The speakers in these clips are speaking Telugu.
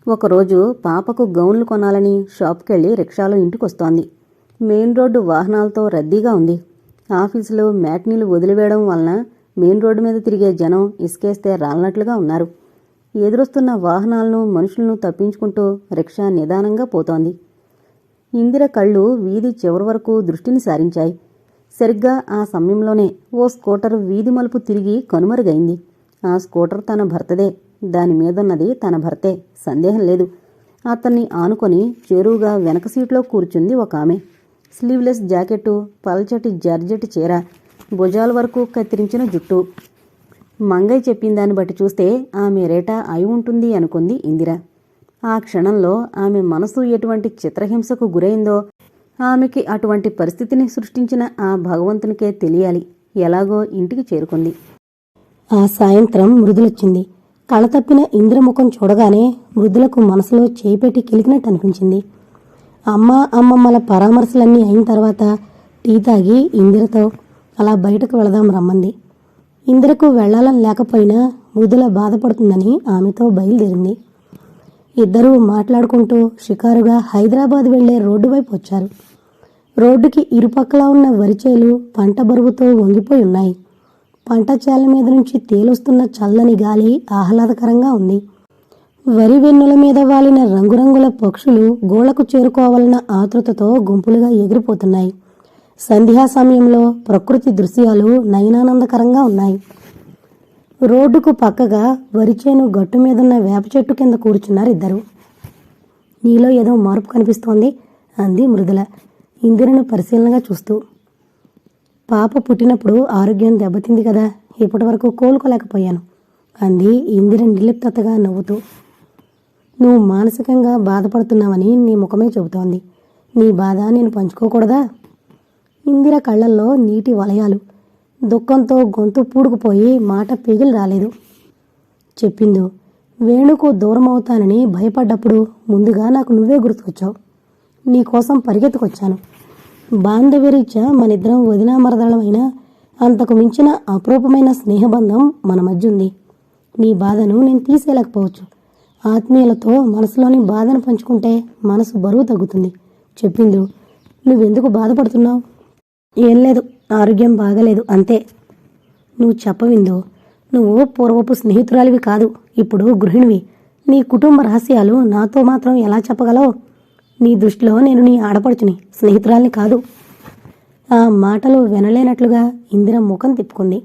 ఒకరోజు పాపకు గౌన్లు కొనాలని షాప్కెళ్ళి రిక్షాలో ఇంటికొస్తోంది. మెయిన్ రోడ్డు వాహనాలతో రద్దీగా ఉంది. ఆఫీసులో మ్యాట్నీలు వదిలివేయడం వలన మెయిన్ రోడ్డు మీద తిరిగే జనం ఇసుకేస్తే రాలనట్లుగా ఉన్నారు. ఎదురొస్తున్న వాహనాలను మనుషులను తప్పించుకుంటూ రిక్షా నిదానంగా పోతోంది. ఇందిర కళ్ళు వీధి చివరి వరకు దృష్టిని సారించాయి. సరిగ్గా ఆ సమయంలోనే ఓ స్కూటర్ వీధి మలుపు తిరిగి కనుమరుగైంది. ఆ స్కూటర్ తన భర్తదే. దాని మీదున్నది తన భర్తే, సందేహం లేదు. అతన్ని ఆనుకొని చెరువుగా వెనక సీట్లో కూర్చుంది ఒక ఆమె. స్లీవ్లెస్ జాకెట్టు, పల్చటి జార్జెట్ చీర, భుజాల వరకు కత్తిరించిన జుట్టు. మంగయ్య చెప్పిన దాన్ని బట్టి చూస్తే ఆమె రేటా అయి ఉంటుంది అనుకుంది ఇందిర. ఆ క్షణంలో ఆమె మనసు ఎటువంటి చిత్రహింసకు గురైందో, ఆమెకి అటువంటి పరిస్థితిని సృష్టించిన ఆ భగవంతునికే తెలియాలి. ఎలాగో ఇంటికి చేరుకుంది. ఆ సాయంత్రం మృదులొచ్చింది. కళతప్పిన ఇందిర ముఖం చూడగానే మృదులకు మనసులో చేయి పెట్టి కిలికినట్టు అనిపించింది. అమ్మమ్మల పరామర్శలన్నీ అయిన తర్వాత టీ తాగి ఇందిరతో అలా బయటకు వెళదాం రమ్మంది. ఇందిరకు వెళ్లాలని లేకపోయినా మృదుల బాధపడుతుందని ఆమెతో బయలుదేరింది. ఇద్దరూ మాట్లాడుకుంటూ షికారుగా హైదరాబాద్ వెళ్లే రోడ్డు వైపు వచ్చారు. రోడ్డుకి ఇరుపక్కలా ఉన్న వరిచేలు పంట బరువుతో వంగిపోయి ఉన్నాయి. పంట చేల మీద నుంచి తేలొస్తున్న చల్లని గాలి ఆహ్లాదకరంగా ఉంది. వరి వెన్నుల మీద వాలిన రంగురంగుల పక్షులు గోళ్లకు చేరుకోవాలన్న ఆతృతతో గుంపులుగా ఎగిరిపోతున్నాయి. సంధ్యా సమయంలో ప్రకృతి దృశ్యాలు నయనానందకరంగా ఉన్నాయి. రోడ్డుకు పక్కగా వరిచేను గట్టు మీదున్న వేప చెట్టు కింద కూర్చున్నారు ఇద్దరు. నీలో ఏదో మార్పు కనిపిస్తోంది అంది మృదుల ఇందిరను పరిశీలనగా చూస్తూ. పాప పుట్టినప్పుడు ఆరోగ్యం దెబ్బతింది కదా, ఇప్పటి వరకు కోలుకోలేకపోయాను అంది ఇందిర నిర్లిప్తగా నవ్వుతూ. నువ్వు మానసికంగా బాధపడుతున్నావని నీ ముఖమే చెబుతోంది. నీ బాధ నేను పంచుకోకూడదా? ఇందిర కళ్ళల్లో నీటి వలయాలు. దుఃఖంతో గొంతు పూడుకుపోయి మాట పిగిలి రాలేదు. చెప్పిందు. వేణుకు దూరం అవుతానని భయపడ్డప్పుడు ముందుగా నాకు నువ్వే గుర్తుకొచ్చావు. నీకోసం పరిగెత్తుకొచ్చాను. బాంధవ్యరీత్యా మనిద్దరం వదినా మరదళమైనా అంతకు మించిన అపరూపమైన స్నేహబంధం మన మధ్య ఉంది. నీ బాధను నేను తీసేయలేకపోవచ్చు. ఆత్మీయులతో మనసులోని బాధను పంచుకుంటే మనసు బరువు తగ్గుతుంది. చెప్పిందు. నువ్వెందుకు బాధపడుతున్నావు? ఏం లేదు, ఆరోగ్యం బాగలేదు అంతే. నువ్వు చెప్పవిందు. నువ్వు పూర్వపు స్నేహితురాలివి కాదు, ఇప్పుడు గృహిణివి. నీ కుటుంబ రహస్యాలు నాతో మాత్రం ఎలా చెప్పగలవు? నీ దృష్టిలో నేను నీ ఆడపడుచుని, స్నేహితురాల్ని కాదు. ఆ మాటలు వినలేనట్లుగా ఇందిర ముఖం తిప్పుకుంది.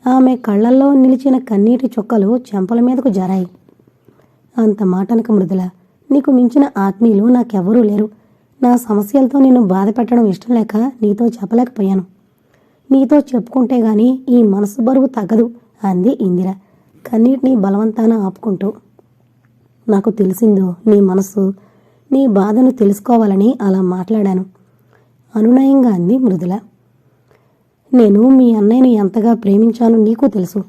ఆమె కళ్ళల్లో నిలిచిన కన్నీటి చుక్కలు చెంపల మీదకు జారాయి. అంత మాటనక మృదుల, నీకు మించిన ఆత్మీయులు నాకెవ్వరూ లేరు. నా సమస్యలతో నిన్ను బాధ పెట్టడం ఇష్టం లేక నీతో చెప్పలేకపోయాను. నీతో చెప్పుకుంటే గాని ఈ మనసు బరువు తగ్గదు అంది ఇందిర కన్నీటిని బలవంతాన ఆపుకుంటూ. నాకు తెలిసిందో నీ మనసు, నీ బాధను తెలుసుకోవాలని అలా మాట్లాడాను అనునయంగా అంది మృదుల. నేను మీ అన్నయ్యను ఎంతగా ప్రేమించానో నీకు తెలుసు.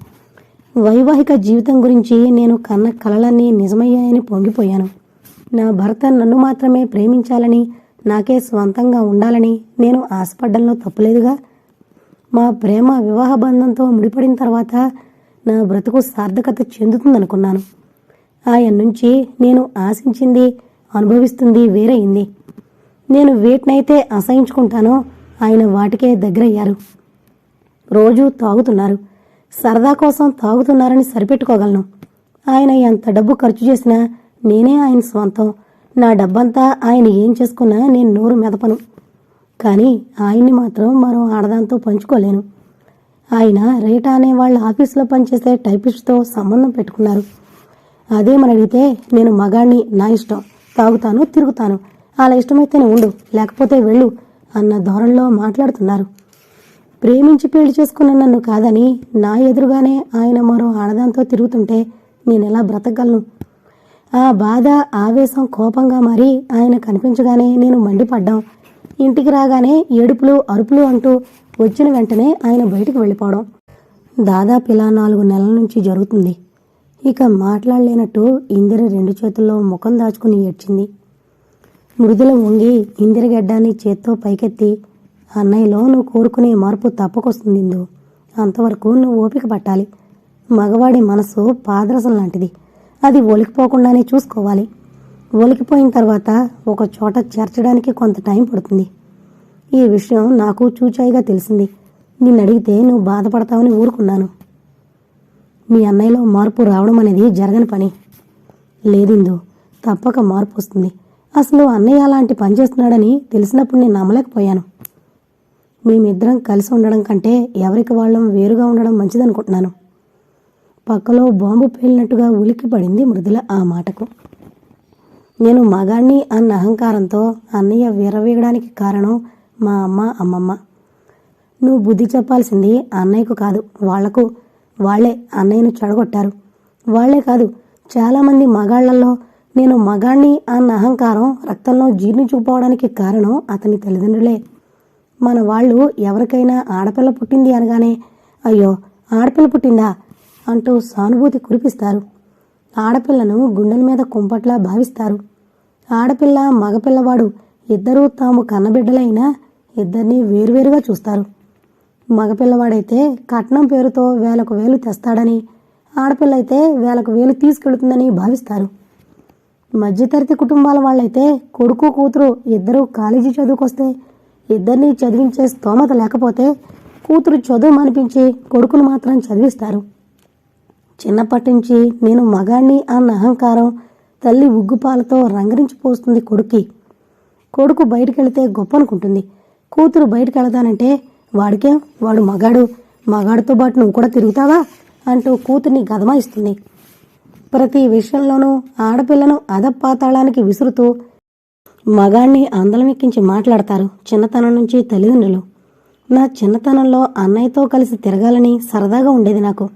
వైవాహిక జీవితం గురించి నేను కన్న కలలన్నీ నిజమయ్యాయని పొంగిపోయాను. నా భర్త నన్ను మాత్రమే ప్రేమించాలని, నాకే స్వంతంగా ఉండాలని నేను ఆశపడ్డంలో తప్పులేదుగా. మా ప్రేమ వివాహ బంధంతో ముడిపడిన తర్వాత నా బ్రతుకు సార్థకత చెందుతుందనుకున్నాను. ఆయన నుంచి నేను ఆశించింది, అనుభవిస్తుంది వేరైంది. నేను వేటినైతే అసహించుకుంటానో ఆయన వాటికే దగ్గరయ్యారు. రోజూ తాగుతున్నారు. సరదా కోసం తాగుతున్నారని సరిపెట్టుకోగలను. ఆయన ఎంత డబ్బు ఖర్చు చేసినా నేనే ఆయన స్వంతం. నా డబ్బంతా ఆయన ఏం చేసుకున్నా నేను నోరు మెదపను. కానీ ఆయన్ని మాత్రం మరో ఆడదాంతో పంచుకోలేను. ఆయన రేటా అనే వాళ్ళ ఆఫీసులో పనిచేసే టైపిస్ట్తో సంబంధం పెట్టుకున్నారు. అదేమని అడిగితే నేను మగాణ్ణి, నా ఇష్టం, తాగుతాను, తిరుగుతాను, అలా ఇష్టమైతేనే ఉండు, లేకపోతే వెళ్ళు అన్న ధోరణిలో మాట్లాడుతున్నారు. ప్రేమించి పెళ్లి చేసుకున్న నన్ను కాదని నా ఎదురుగానే ఆయన మరో ఆడదాంతో తిరుగుతుంటే నేనెలా బ్రతకగలను? ఆ బాధ, ఆవేశం కోపంగా మారి ఆయన కనిపించగానే నేను మండిపడ్డాం. ఇంటికి రాగానే ఏడుపులు, అరుపులు అంటూ వచ్చిన వెంటనే ఆయన బయటికి వెళ్ళిపోవడం. దాదాపు ఇలా 4 నెలల నుంచి జరుగుతుంది. ఇక మాట్లాడలేనట్టు ఇందిర 2 చేతుల్లో ముఖం దాచుకుని ఏడ్చింది. మృదుల వంగి ఇందిర గడ్డాన్ని చేత్తో పైకెత్తి, అన్నయ్యలో నువ్వు కోరుకునే మార్పు తప్పకొస్తుందిందు. అంతవరకు నువ్వు ఓపిక పట్టాలి. మగవాడి మనసు పాదరసం లాంటిది. అది ఒలికిపోకుండానే చూసుకోవాలి. ఒలికిపోయిన తర్వాత ఒక చోట చేర్చడానికి కొంత టైం పడుతుంది. ఈ విషయం నాకు చూచాయిగా తెలిసింది. నిన్ను అడిగితే నువ్వు బాధపడతావని ఊరుకున్నాను. మీ అన్నయ్యలో మార్పు రావడం అనేది జరగని పని. లేదిందు, తప్పక మార్పు వస్తుంది. అసలు అన్నయ్య అలాంటి పని చేస్తున్నాడని తెలిసినప్పుడు నేను నమ్మలేకపోయాను. మేమిద్దరం కలిసి ఉండడం కంటే ఎవరికి వాళ్ళం వేరుగా ఉండడం మంచిదనుకుంటున్నాను. పక్కలో బాంబు పేలినట్టుగా ఉలిక్కి పడింది మృదుల ఆ మాటకు. నేను మగాణ్ణి అన్న అహంకారంతో అన్నయ్య విరవీగడానికి కారణం మా అమ్మ, అమ్మమ్మ. నువ్వు బుద్ధి చెప్పాల్సింది అన్నయ్యకు కాదు, వాళ్లకు. వాళ్లే అన్నయ్యను చెడగొట్టారు. వాళ్లే కాదు, చాలామంది మగాళ్లలో నేను మగాణ్ణి అన్న అహంకారం రక్తంలో జీర్ణించుకుపోవడానికి కారణం అతని తల్లిదండ్రులే. మన వాళ్ళు ఎవరికైనా ఆడపిల్ల పుట్టింది అనగానే అయ్యో ఆడపిల్ల పుట్టిందా అంటూ సానుభూతి కురిపిస్తారు. ఆడపిల్లను గుండెల మీద కుంపట్లా భావిస్తారు. ఆడపిల్ల మగపిల్లవాడు ఇద్దరూ తాము కన్నబిడ్డలైనా ఇద్దరినీ వేరువేరుగా చూస్తారు. మగపిల్లవాడైతే కట్నం పేరుతో వేలకు వేలు తెస్తాడని, ఆడపిల్ల అయితే వేలకు వేలు తీసుకెళ్తుందని భావిస్తారు. మధ్యతరగతి కుటుంబాల వాళ్ళైతే కొడుకు కూతురు ఇద్దరూ కాలేజీ చదువుకొస్తే ఇద్దరినీ చదివించే స్తోమత లేకపోతే కూతురు చదువు మానిపించి కొడుకును మాత్రం చదివిస్తారు. చిన్నప్పటి నుంచి నేను మగాణ్ణి అన్న అహంకారం తల్లి ఉగ్గుపాలతో రంగరించిపోస్తుంది కొడుక్కి. కొడుకు బయటికెళితే గొప్ప అనుకుంటుంది. కూతురు బయటికెళతానంటే వాడికే, వాడు మగాడు, మగాడితో పాటు నువ్వు కూడా తిరుగుతావా అంటూ కూతుర్ని గదమాయిస్తుంది. ప్రతి విషయంలోనూ ఆడపిల్లను అధపాతాళానికి విసురుతూ మగాణ్ణి అందలమెక్కించి మాట్లాడతారు చిన్నతనం నుంచి తల్లిదండ్రులు. నా చిన్నతనంలో అన్నయ్యతో కలిసి తిరగాలని సరదాగా ఉండేది నాకు.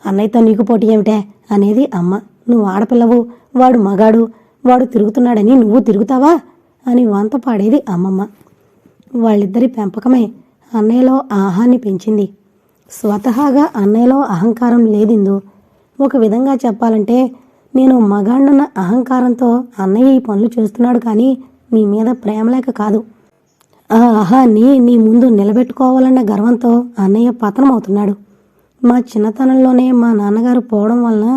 అన్నయ్యతో నీకు పోటీ ఏమిటే అనేది అమ్మ. నువ్వు ఆడపిల్లవు, వాడు మగాడు, వాడు తిరుగుతున్నాడని నువ్వు తిరుగుతావా అని వంత పాడేది అమ్మమ్మ. వాళ్ళిద్దరి పెంపకమే అన్నయ్యలో ఆహాన్ని పెంచింది. స్వతహాగా అన్నయ్యలో అహంకారం లేదిందు. ఒక విధంగా చెప్పాలంటే నేను మగాణ్ణన్న అహంకారంతో అన్నయ్య ఈ పనులు చేస్తున్నాడు కానీ నీ మీద ప్రేమలేక కాదు. ఆ అహాన్ని నీ ముందు నిలబెట్టుకోవాలన్న గర్వంతో అన్నయ్య పతనమవుతున్నాడు. మా చిన్నతనంలోనే మా నాన్నగారు పోవడం వలన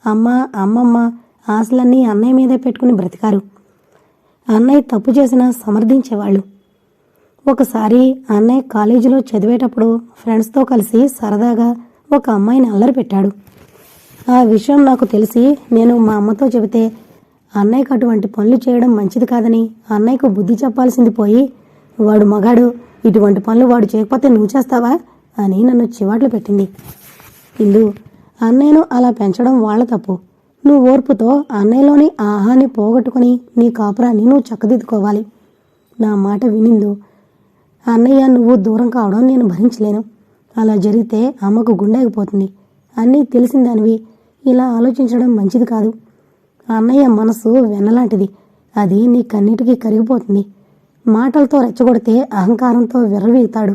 అమ్మ, అమ్మమ్మ ఆశలన్నీ అన్నయ్య మీదే పెట్టుకుని బ్రతికారు. అన్నయ్య తప్పు చేసినా సమర్థించేవాళ్ళు. ఒకసారి అన్నయ్య కాలేజీలో చదివేటప్పుడు ఫ్రెండ్స్తో కలిసి సరదాగా ఒక అమ్మాయిని అల్లరి పెట్టాడు. ఆ విషయం నాకు తెలిసి నేను మా అమ్మతో చెబితే అన్నయ్యకు అటువంటి పనులు చేయడం మంచిది కాదని అన్నయ్యకు బుద్ధి చెప్పాల్సింది పోయి వాడు మగాడు, ఇటువంటి పనులు వాడు చేయకపోతే నువ్వు చేస్తావా అని నన్ను చివాట్లు పెట్టింది. ఇందు, అన్నయ్యను అలా పెంచడం వాళ్ళ తప్పు. నువ్వు ఓర్పుతో అన్నయ్యలోని ఆహాన్ని పోగొట్టుకుని నీ కాపురాన్ని నువ్వు చక్కదిద్దుకోవాలి. నా మాట వినిందు. అన్నయ్య నువ్వు దూరం కావడం నేను భరించలేను. అలా జరిగితే అమ్మకు గుండెగిపోతుంది. అన్నీ తెలిసిందానివి ఇలా ఆలోచించడం మంచిది కాదు. అన్నయ్య మనసు వెన్నలాంటిది, అది నీ కన్నిటికీ కరిగిపోతుంది. మాటలతో రెచ్చగొడితే అహంకారంతో విర్రవీగుతాడు.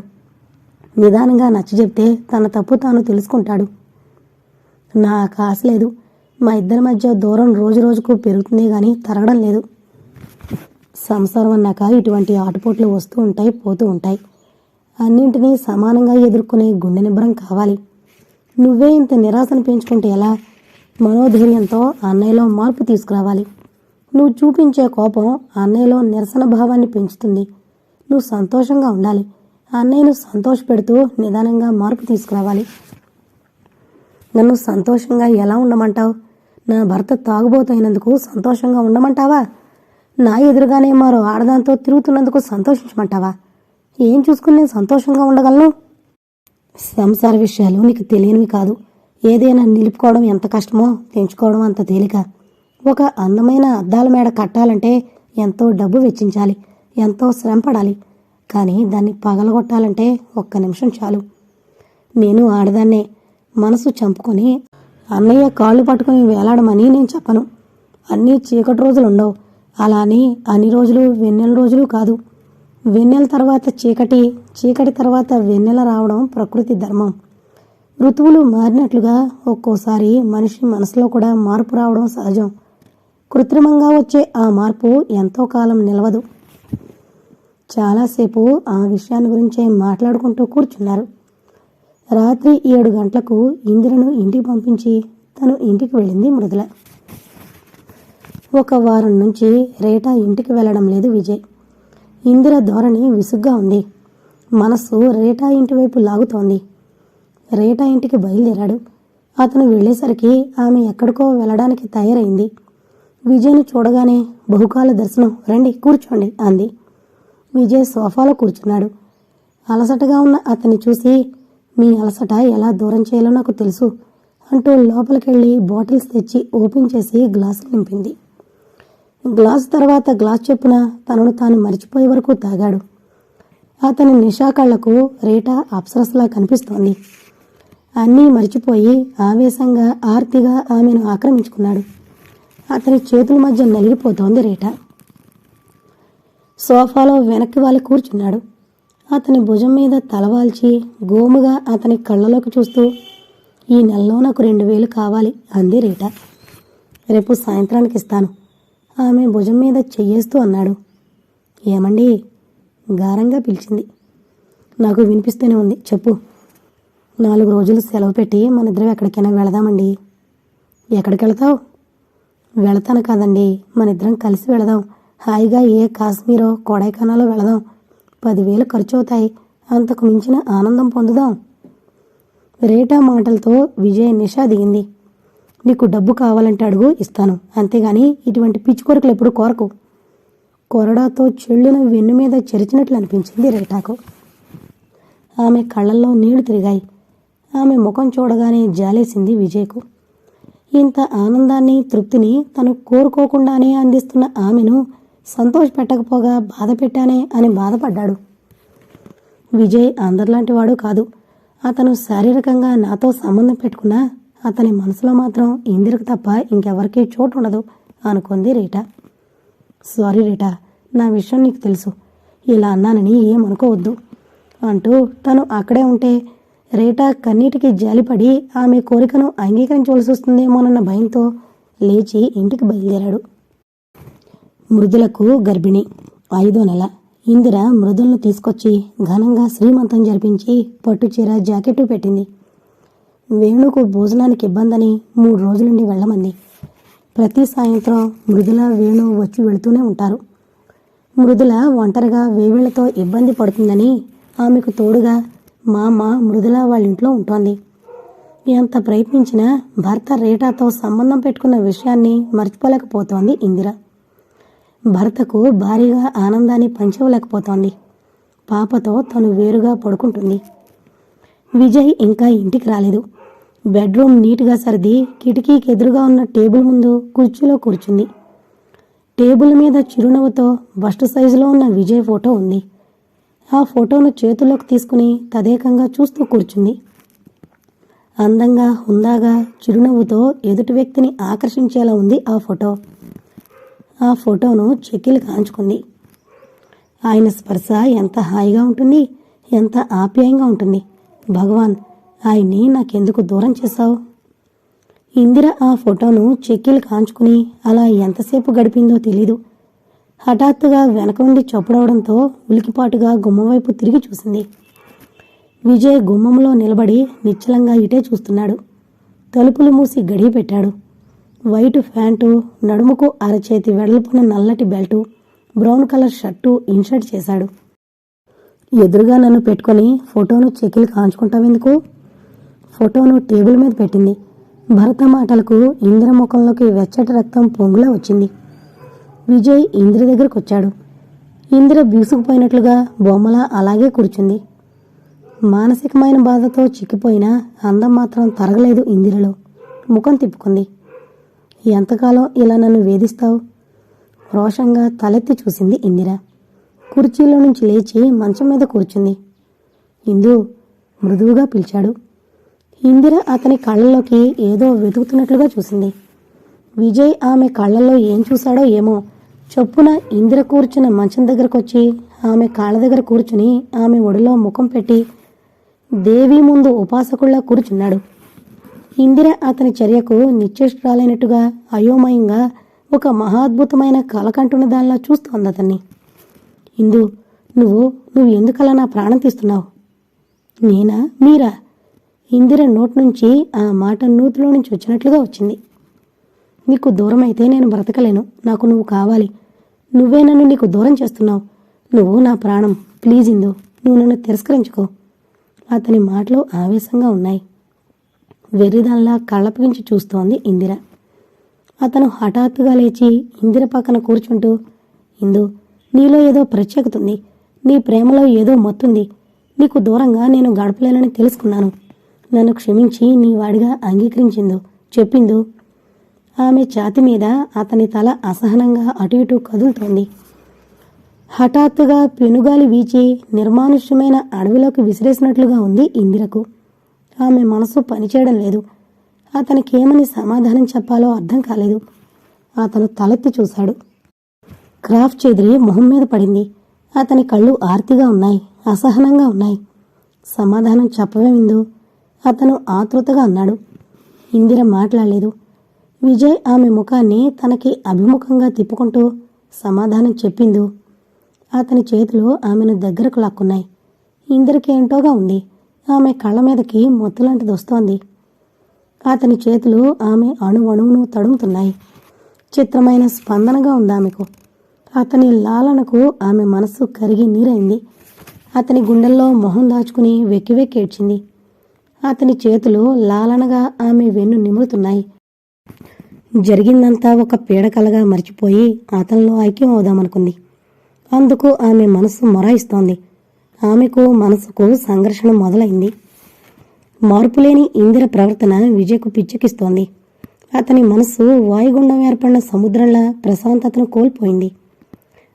నిదానంగా నచ్చజెప్తే తన తప్పు తాను తెలుసుకుంటాడు. నాకు ఆశ లేదు. మా ఇద్దరి మధ్య దూరం రోజు రోజుకు పెరుగుతుందే గాని తరగడం లేదు. సంసారం అన్నాక ఇటువంటి ఆటుపోట్లు వస్తూ ఉంటాయి, పోతూ ఉంటాయి. అన్నింటినీ సమానంగా ఎదుర్కొనే గుండె నిబ్బరం కావాలి. నువ్వే ఇంత నిరాశను పెంచుకుంటే ఎలా? మనోధైర్యంతో అన్నయ్యలో మార్పు తీసుకురావాలి. నువ్వు చూపించే కోపం అన్నయ్యలో నిరసన భావాన్ని పెంచుతుంది. నువ్వు సంతోషంగా ఉండాలి. అన్నయ్యను సంతోషపెడుతూ నిదానంగా మార్పు తీసుకురావాలి. నన్ను సంతోషంగా ఎలా ఉండమంటావు? నా భర్త తాగుబోతైనందుకు సంతోషంగా ఉండమంటావా? నా ఎదురుగానే మరో ఆడదాంతో తిరుగుతున్నందుకు సంతోషించమంటావా? ఏం చూసుకుని నేను సంతోషంగా ఉండగలను? సంసార విషయాలు నీకు తెలియనివి కాదు. ఏదైనా నిలుపుకోవడం ఎంత కష్టమో తెంచుకోవడం అంత తేలిక. ఒక అందమైన అద్దాల మేడ కట్టాలంటే ఎంతో డబ్బు వెచ్చించాలి, ఎంతో శ్రమ పడాలి. కానీ దాన్ని పగలగొట్టాలంటే ఒక్క నిమిషం చాలు. నేను ఆడదాన్నే. మనసు చంపుకొని అన్నయ్య కాళ్ళు పట్టుకుని వేలాడమని నేను చెప్పను. అన్నీ చీకటి రోజులు ఉండవు. అలా అని అన్ని రోజులు వెన్నెల రోజులు కాదు. వెన్నెల తర్వాత చీకటి, చీకటి తర్వాత వెన్నెల రావడం ప్రకృతి ధర్మం. ఋతువులు మారినట్లుగా ఒక్కోసారి మనిషి మనసులో కూడా మార్పు రావడం సహజం. కృత్రిమంగా వచ్చే ఆ మార్పు ఎంతో కాలం నిలవదు. చాలాసేపు ఆ విషయాన్ని గురించే మాట్లాడుకుంటూ కూర్చున్నారు. రాత్రి 7 గంటలకు ఇందిరను ఇంటికి పంపించి తను ఇంటికి వెళ్ళింది మృదుల. ఒక వారం నుంచి రేటా ఇంటికి వెళ్ళడం లేదు విజయ్. ఇందిర ధోరణి విసుగ్గా ఉంది. మనస్సు రేటా ఇంటి వైపు లాగుతోంది. రేటా ఇంటికి బయలుదేరాడు. అతను వెళ్ళేసరికి ఆమె ఎక్కడికో వెళ్ళడానికి తయారైంది. విజయ్ను చూడగానే బహుకాల దర్శనం, రండి కూర్చోండి అంది. విజయ్ సోఫాలో కూర్చున్నాడు. అలసటగా ఉన్న అతన్ని చూసి, మీ అలసట ఎలా దూరం చేయాలో నాకు తెలుసు అంటూ లోపలికెళ్ళి బాటిల్స్ తెచ్చి ఓపెన్ చేసి గ్లాసులు నింపింది. గ్లాసు తర్వాత గ్లాస్ చొప్పున తనను తాను మరిచిపోయే వరకు తాగాడు. అతని నిషా కళ్లకు రేటా అప్సరస్లా కనిపిస్తోంది. అన్నీ మరిచిపోయి ఆవేశంగా ఆర్తిగా ఆమెను ఆక్రమించుకున్నాడు. అతని చేతుల మధ్య నలిగిపోతోంది రేటా. సోఫాలో వెనక్కి వాలి కూర్చున్నాడు. అతని భుజం మీద తలవాల్చి గోముగా అతని కళ్ళలోకి చూస్తూ, ఈ నెలలో నాకు 2000 కావాలి అంది రేటా. రేపు సాయంత్రానికి ఇస్తాను ఆమె భుజం మీద చెయ్యేస్తూ అన్నాడు. ఏమండి గారంగా పిలిచింది. నాకు వినిపిస్తూనే ఉంది, చెప్పు. 4 రోజులు సెలవు పెట్టి మన ఇద్దరం ఎక్కడికైనా వెళదామండి. ఎక్కడికి వెళతావు? వెళతాను కాదండి, మన ఇద్దరం కలిసి వెళదాం. హాయిగా ఏ కాశ్మీరో కొడైకనాలో వెళదాం. 10,000 ఖర్చు అవుతాయి. అంతకు మించిన ఆనందం పొందుదాం. రేటా మాటలతో విజయ్ నిషా దిగింది. నీకు డబ్బు కావాలంటే అడుగు, ఇస్తాను. అంతేగాని ఇటువంటి పిచ్చి కోరికలు ఎప్పుడు కోరకు. కొరడాతో చెళ్ళున వెన్ను మీద చెరిచినట్లు అనిపించింది రేటాకు. ఆమె కళ్ళల్లో నీళ్లు తిరిగాయి. ఆమె ముఖం చూడగానే జాలేసింది విజయ్కు. ఇంత ఆనందాన్ని, తృప్తిని తను కోరుకోకుండానే అందిస్తున్న ఆమెను సంతోషపెట్టకపోగా బాధ పెట్టానే అని బాధపడ్డాడు. విజయ్ అందరిలాంటి వాడు కాదు. అతను శారీరకంగా నాతో సంబంధం పెట్టుకున్నా అతని మనసులో మాత్రం ఇందిరకు తప్ప ఇంకెవరికీ చోటు ఉండదు అనుకుంది రీటా. సారీ రీటా, నా విషయం నీకు తెలుసు. ఇలా అన్నానని ఏమనుకోవద్దు అంటూ తను అక్కడే ఉంటే రీటా కన్నీటికి జాలిపడి ఆమె కోరికను అంగీకరించవలసి వస్తుందేమోనన్న భయంతో లేచి ఇంటికి బయలుదేరాడు. మృదులకు గర్భిణి 5వ నెల. ఇందిర మృదులను తీసుకొచ్చి ఘనంగా శ్రీమంతం జరిపించి పట్టుచీర జాకెట్టు పెట్టింది. వేణుకు భోజనానికి ఇబ్బందని 3 రోజుల నుండి వెళ్ళమంది. ప్రతి సాయంత్రం మృదుల, వేణు వచ్చి వెళుతూనే ఉంటారు. మృదుల ఒంటరిగా వేవిళ్లతో ఇబ్బంది పడుతుందని ఆమెకు తోడుగా మా అమ్మ మృదుల వాళ్ళ ఇంట్లో ఉంటోంది. ఎంత ప్రయత్నించినా భర్త రేటాతో సంబంధం పెట్టుకున్న విషయాన్ని మర్చిపోలేకపోతోంది ఇందిర. భర్తకు భారీగా ఆనందాన్ని పంచవలేకపోతోంది. పాపతో తను వేరుగా పడుకుంటుంది. విజయ్ ఇంకా ఇంటికి రాలేదు. బెడ్రూమ్ నీట్గా సర్ది కిటికీకి ఎదురుగా ఉన్న టేబుల్ ముందు కుర్చీలో కూర్చుంది. టేబుల్ మీద చిరునవ్వుతో బస్ట్ సైజులో ఉన్న విజయ్ ఫోటో ఉంది. ఆ ఫోటోను చేతుల్లోకి తీసుకుని తదేకంగా చూస్తూ కూర్చుంది. అందంగా, హుందాగా, చిరునవ్వుతో ఎదుటి వ్యక్తిని ఆకర్షించేలా ఉంది ఆ ఫోటో. ఆ ఫోటోను చెక్కిలు కాంచుకుంది. ఆయన స్పర్శ ఎంత హాయిగా ఉంటుంది, ఎంత ఆప్యాయంగా ఉంటుంది. భగవాన్, ఆయన్ని నాకెందుకు దూరం చేశావు? ఇందిర ఆ ఫోటోను చెక్కిలు కాంచుకుని అలా ఎంతసేపు గడిపిందో తెలీదు. హఠాత్తుగా వెనక నుండి చప్పుడవడంతో ఉలికిపాటుగా గుమ్మం వైపు తిరిగి చూసింది. విజయ్ గుమ్మంలో నిలబడి నిశ్చలంగా ఇటే చూస్తున్నాడు. తలుపులు మూసి గడియ పెట్టాడు. వైటు ప్యాంటు, నడుముకు అరచేతి వెడల్పున నల్లటి belt, brown colour shirt in shirt చేశాడు. ఎదురుగా నన్ను పెట్టుకొని ఫోటోను చెక్కిలు కాంచుకుంటావెందుకు? ఫోటోను టేబుల్ మీద పెట్టింది. భరత మాటలకు ఇందిర ముఖంలోకి వెచ్చటి రక్తం పొంగులా వచ్చింది. విజయ్ ఇందిర దగ్గరకు వచ్చాడు. ఇందిర బీసుకుపోయినట్లుగా బొమ్మలా అలాగే కూర్చుంది. మానసికమైన బాధతో చిక్కిపోయినా అందం మాత్రం తరగలేదు ఇందిరలో. ముఖం తిప్పుకుంది. ఎంతకాలం ఇలా నన్ను వేధిస్తావు? రోషంగా తలెత్తి చూసింది ఇందిర. కుర్చీలో నుంచి లేచి మంచం మీద కూర్చుంది. ఇందు మృదువుగా పిలిచాడు. ఇందిర అతని కళ్ళల్లోకి ఏదో వెతుకుతున్నట్లుగా చూసింది. విజయ్ ఆమె కళ్ళల్లో ఏం చూశాడో ఏమో. చొప్పున ఇందిర కూర్చున్న మంచం దగ్గరకు వచ్చి ఆమె కాళ్ళ దగ్గర కూర్చుని ఆమె ఒడిలో ముఖం పెట్టి దేవి ముందు ఉపాసకుల్లా కూర్చున్నాడు. ఇందిర అతని చర్యకు నిశ్చేష్టురాలైనట్టుగా అయోమయంగా ఒక మహాద్భుతమైన కలకంటున్న దానిలా చూస్తోంది అతన్ని. ఇందు, నువ్వు ఎందుకలా నా ప్రాణం తీస్తున్నావు? నేనా, మీరా? ఇందిర నోటి నుంచి ఆ మాట నూతిలో నుంచి వచ్చినట్లుగా వచ్చింది. నీకు దూరం అయితే నేను బ్రతకలేను. నాకు నువ్వు కావాలి. నువ్వే నన్ను నీకు దూరం చేస్తున్నావు. నువ్వు నా ప్రాణం. ప్లీజ్ ఇందు, నువ్వు నన్ను తిరస్కరించుకో. అతని మాటలు ఆవేశంగా ఉన్నాయి. వెర్రిదాల్లా కళ్ళప్పగించి చూస్తోంది ఇందిర. అతను హఠాత్తుగా లేచి ఇందిర పక్కన కూర్చుంటూ, ఇందు, నీలో ఏదో ప్రత్యేకత ఉంది. నీ ప్రేమలో ఏదో మత్తుంది. నీకు దూరంగా నేను గడపలేనని తెలుసుకున్నాను. నన్ను క్షమించి నీ వాడిగా అంగీకరించిందో చెప్పిందో. ఆమె ఛాతి మీద అతని తల అసహనంగా అటు ఇటు కదులుతోంది. హఠాత్తుగా పెనుగాలి వీచి నిర్మానుష్యమైన అడవిలోకి విసిరేసినట్లుగా ఉంది ఇందిరకు. ఆమె మనసు పనిచేయడం లేదు. అతనికేమని సమాధానం చెప్పాలో అర్థం కాలేదు. అతను తలెత్తి చూశాడు. క్రాఫ్ చెదిరి మొహం మీద పడింది. అతని కళ్ళు ఆర్తిగా ఉన్నాయి, అసహనంగా ఉన్నాయి. సమాధానం చెప్పవేమిందో అతను ఆతృతగా అన్నాడు. ఇందిర మాట్లాడలేదు. విజయ్ ఆమె ముఖాన్ని తనకి అభిముఖంగా తిప్పుకుంటూ సమాధానం చెప్పిందు. అతని చేతులు ఆమెను దగ్గరకు లాక్కున్నాయి. ఇందిరకి ఏంటోగా ఉంది. ఆమె కళ్ళ మీదకి మొత్తులాంటిది వస్తోంది. అతని చేతులు ఆమె అణువణువును తడుముతున్నాయి. చిత్రమైన స్పందనగా ఉంది ఆమెకు. అతని లాలనకు ఆమె మనస్సు కరిగి నీరైంది. అతని గుండెల్లో మొహం దాచుకుని వెక్కి వెక్కి ఏడ్చింది. అతని చేతులు లాలనగా ఆమె వెన్ను నిమురుతున్నాయి. జరిగిందంతా ఒక పీడకలగా మర్చిపోయి అతనిలో ఐక్యం అవుదామనుకుంది. అందుకు ఆమె మనస్సు మొరాయిస్తోంది. ఆమెకు మనసుకు సంఘర్షణ మొదలైంది. మార్పులేని ఇందిర ప్రవర్తన విజయ్కు పిచ్చెకిస్తోంది. అతని మనస్సు వాయుగుండం ఏర్పడిన సముద్రంలా ప్రశాంతతను కోల్పోయింది.